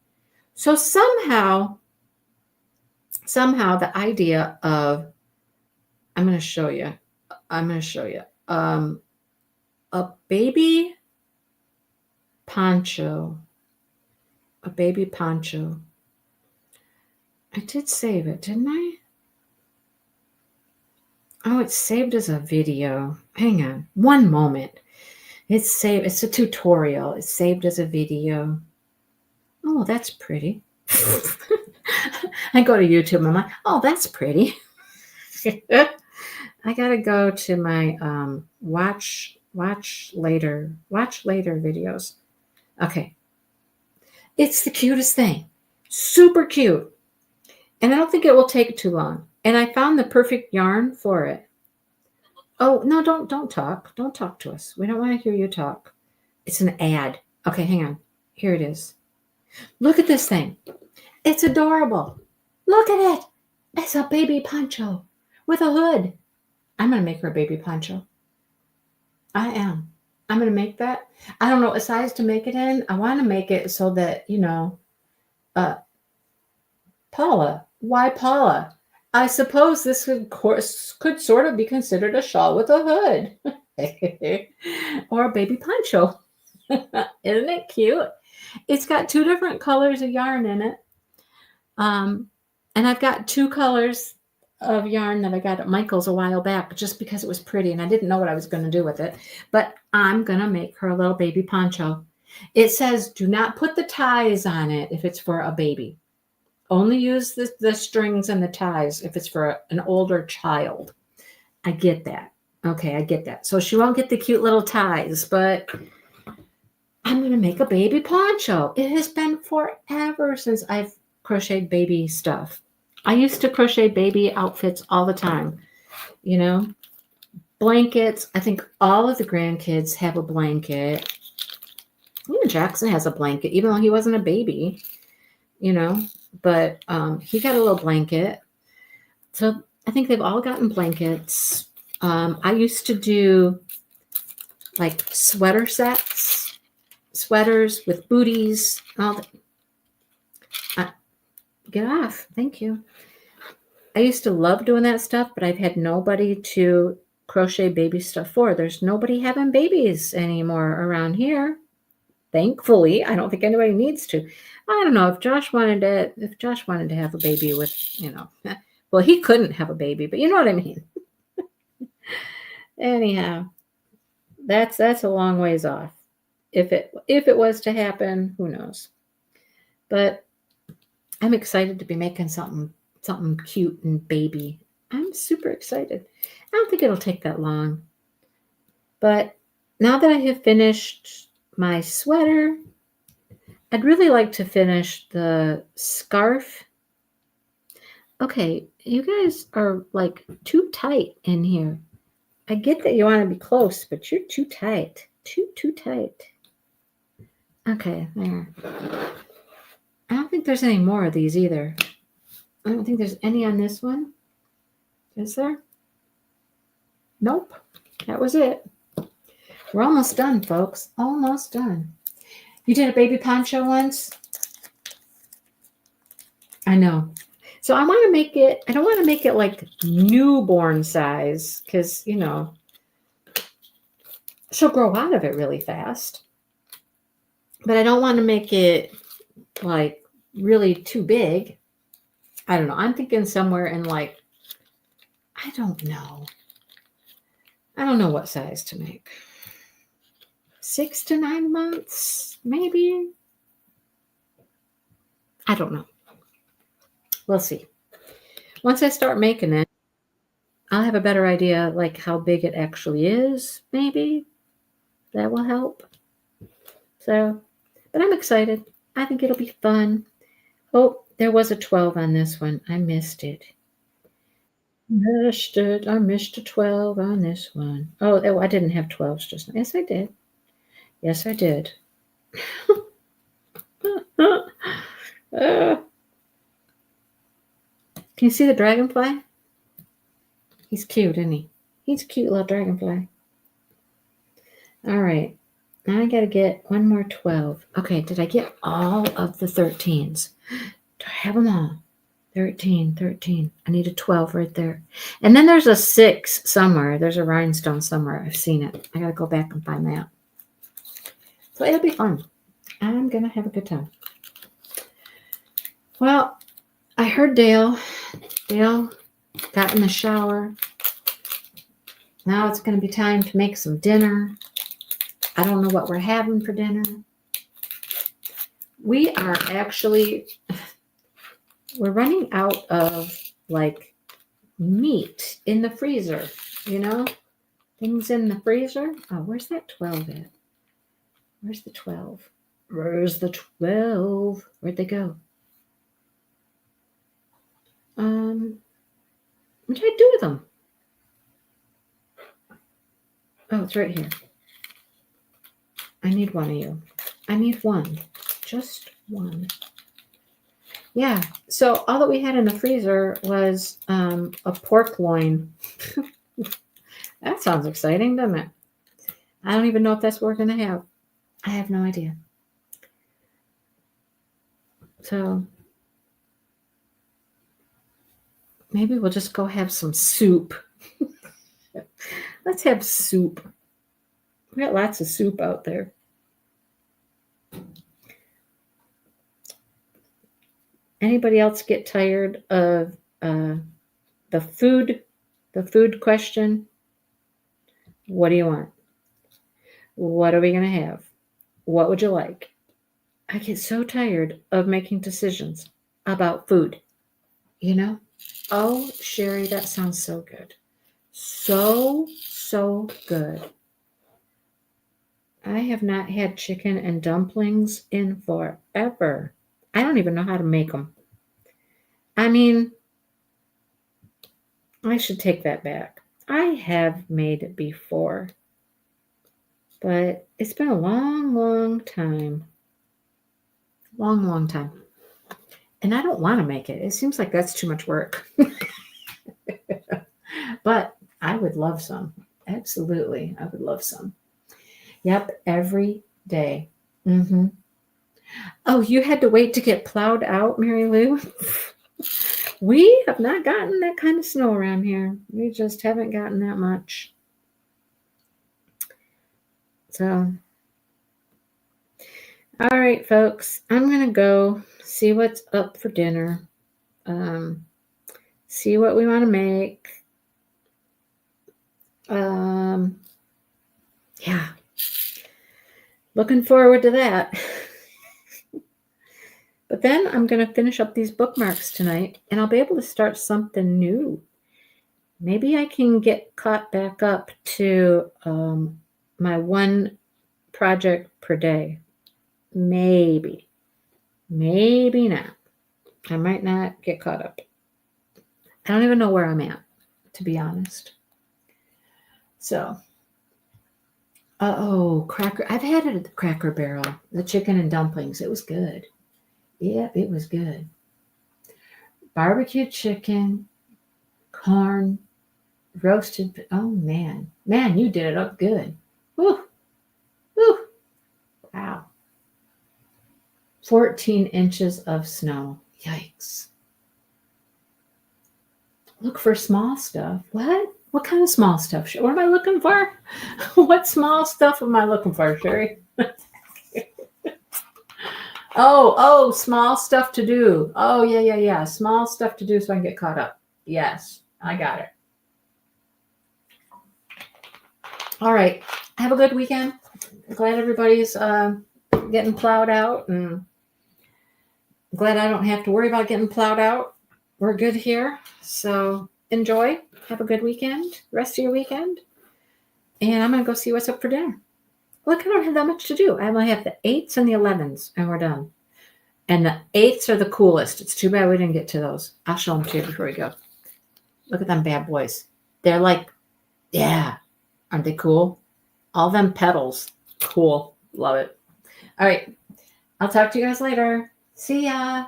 So somehow the idea of, I'm going to show you, a baby poncho. I did save it, didn't I? Oh, it's saved as a video. Hang on one moment. It's saved. It's a tutorial. It's saved as a video. Oh, that's pretty. I go to YouTube and I'm like, oh, that's pretty. I gotta go to my watch later videos. Okay. It's the cutest thing. Super cute. And I don't think it will take too long. And I found the perfect yarn for it. Oh, no, don't talk. Don't talk to us. We don't want to hear you talk. It's an ad. Okay, hang on. Here it is. Look at this thing. It's adorable. Look at it. It's a baby poncho with a hood. I'm going to make her a baby poncho. I am. I'm going to make that. I don't know what size to make it in. I want to make it so that, Paula. Why Paula? I suppose this could sort of be considered a shawl with a hood. Or a baby poncho. Isn't it cute? It's got 2 different colors of yarn in it. And I've got 2 colors of yarn that I got at Michael's a while back just because it was pretty and I didn't know what I was going to do with it. But I'm going to make her a little baby poncho. It says, do not put the ties on it if it's for a baby. Only use the strings and the ties if it's for an older child. I get that. Okay, I get that. So she won't get the cute little ties, but I'm going to make a baby poncho. It has been forever since I've crocheted baby stuff. I used to crochet baby outfits all the time, blankets. I think all of the grandkids have a blanket. Even Jackson has a blanket, even though he wasn't a baby, but he got a little blanket. So I think they've all gotten blankets. I used to do like sweater sets, sweaters with booties, all that. Get off. Thank you. I used to love doing that stuff, but I've had nobody to crochet baby stuff for. There's nobody having babies anymore around here. Thankfully, I don't think anybody needs to. I don't know if Josh wanted to have a baby with, well, he couldn't have a baby, but you know what I mean. Anyhow, that's a long ways off. If it was to happen, who knows? But I'm excited to be making something cute and baby. I'm super excited. I don't think it'll take that long. But now that I have finished my sweater, I'd really like to finish the scarf. Okay, you guys are like too tight in here. I get that you want to be close, but you're too tight. Too tight. Okay, there. I don't think there's any more of these either. I don't think there's any on this one. Is there? Nope. That was it. We're almost done, folks. Almost done. You did a baby poncho once? I know. So I want to make it, I don't want to make it like newborn size because, you know, she'll grow out of it really fast. But I don't want to make it like really too big. I don't know. I'm thinking somewhere in like, I don't know. I don't know what size to make. 6 to 9 months, maybe. I don't know. We'll see. Once I start making it, I'll have a better idea like how big it actually is, maybe. That will help. So, but I'm excited. I think it'll be fun. Oh, there was a 12 on this one. I missed it. Missed it. I missed a 12 on this one. Oh, I didn't have 12s just now. Yes, I did. Yes, I did. Can you see the dragonfly? He's cute, isn't he? He's a cute little dragonfly. All right. Now I got to get one more 12. Okay, did I get all of the 13s? Do I have them all? 13, 13. I need a 12 right there. And then there's a 6 somewhere. There's a rhinestone somewhere. I've seen it. I got to go back and find that. So it'll be fun. I'm going to have a good time. Well, I heard Dale. Dale got in the shower. Now it's going to be time to make some dinner. I don't know what we're having for dinner. We are actually, we're running out of like meat in the freezer, you know, things in the freezer. Oh, where's that 12 at? Where's the 12? Where's the 12? Where'd they go? What did I do with them? Oh, it's right here. I need one of you. I need one. Just one. Yeah. So all that we had in the freezer was a pork loin. That sounds exciting, doesn't it? I don't even know if that's what we're going to have. I have no idea. So maybe we'll just go have some soup. Let's have soup. We got lots of soup out there. Anybody else get tired of the food question? What do you want? What are we going to have? What would you like? I get so tired of making decisions about food, you know? Oh, Sherry, that sounds so good. So good. I have not had chicken and dumplings in forever. I don't even know how to make them. I mean, I should take that back. I have made it before, but it's been a long time. Long time. And I don't want to make it. It seems like that's too much work. But I would love some. Absolutely. I would love some. Yep, every day. Mm-hmm. Oh, you had to wait to get plowed out, Mary Lou? We have not gotten that kind of snow around here. We just haven't gotten that much. So, all right, folks, I'm going to go see what's up for dinner. See what we want to make. Yeah. Looking forward to that. But then I'm going to finish up these bookmarks tonight, and I'll be able to start something new. Maybe I can get caught back up to my one project per day. Maybe not. I might not get caught up. I don't even know where I'm at, to be honest. So, Cracker. I've had it at the Cracker Barrel, the chicken and dumplings. It was good. Yep, it was good. Barbecue chicken, corn, roasted. Oh, man. Man, you did it up good. Whew. Whew. Wow. 14 inches of snow. Yikes. Look for small stuff. What? What kind of small stuff? What am I looking for? What small stuff am I looking for, Sherry? Oh, small stuff to do. Oh, yeah. Small stuff to do so I can get caught up. Yes, I got it. All right. Have a good weekend. Glad everybody's getting plowed out, and glad I don't have to worry about getting plowed out. We're good here. So enjoy. Have a good weekend, rest of your weekend. And I'm going to go see what's up for dinner. Look, I don't have that much to do. I only have the 8s and the 11s, and we're done. And the 8s are the coolest. It's too bad we didn't get to those. I'll show them to you before we go. Look at them bad boys. They're like, yeah. Aren't they cool? All them petals. Cool. Love it. All right. I'll talk to you guys later. See ya.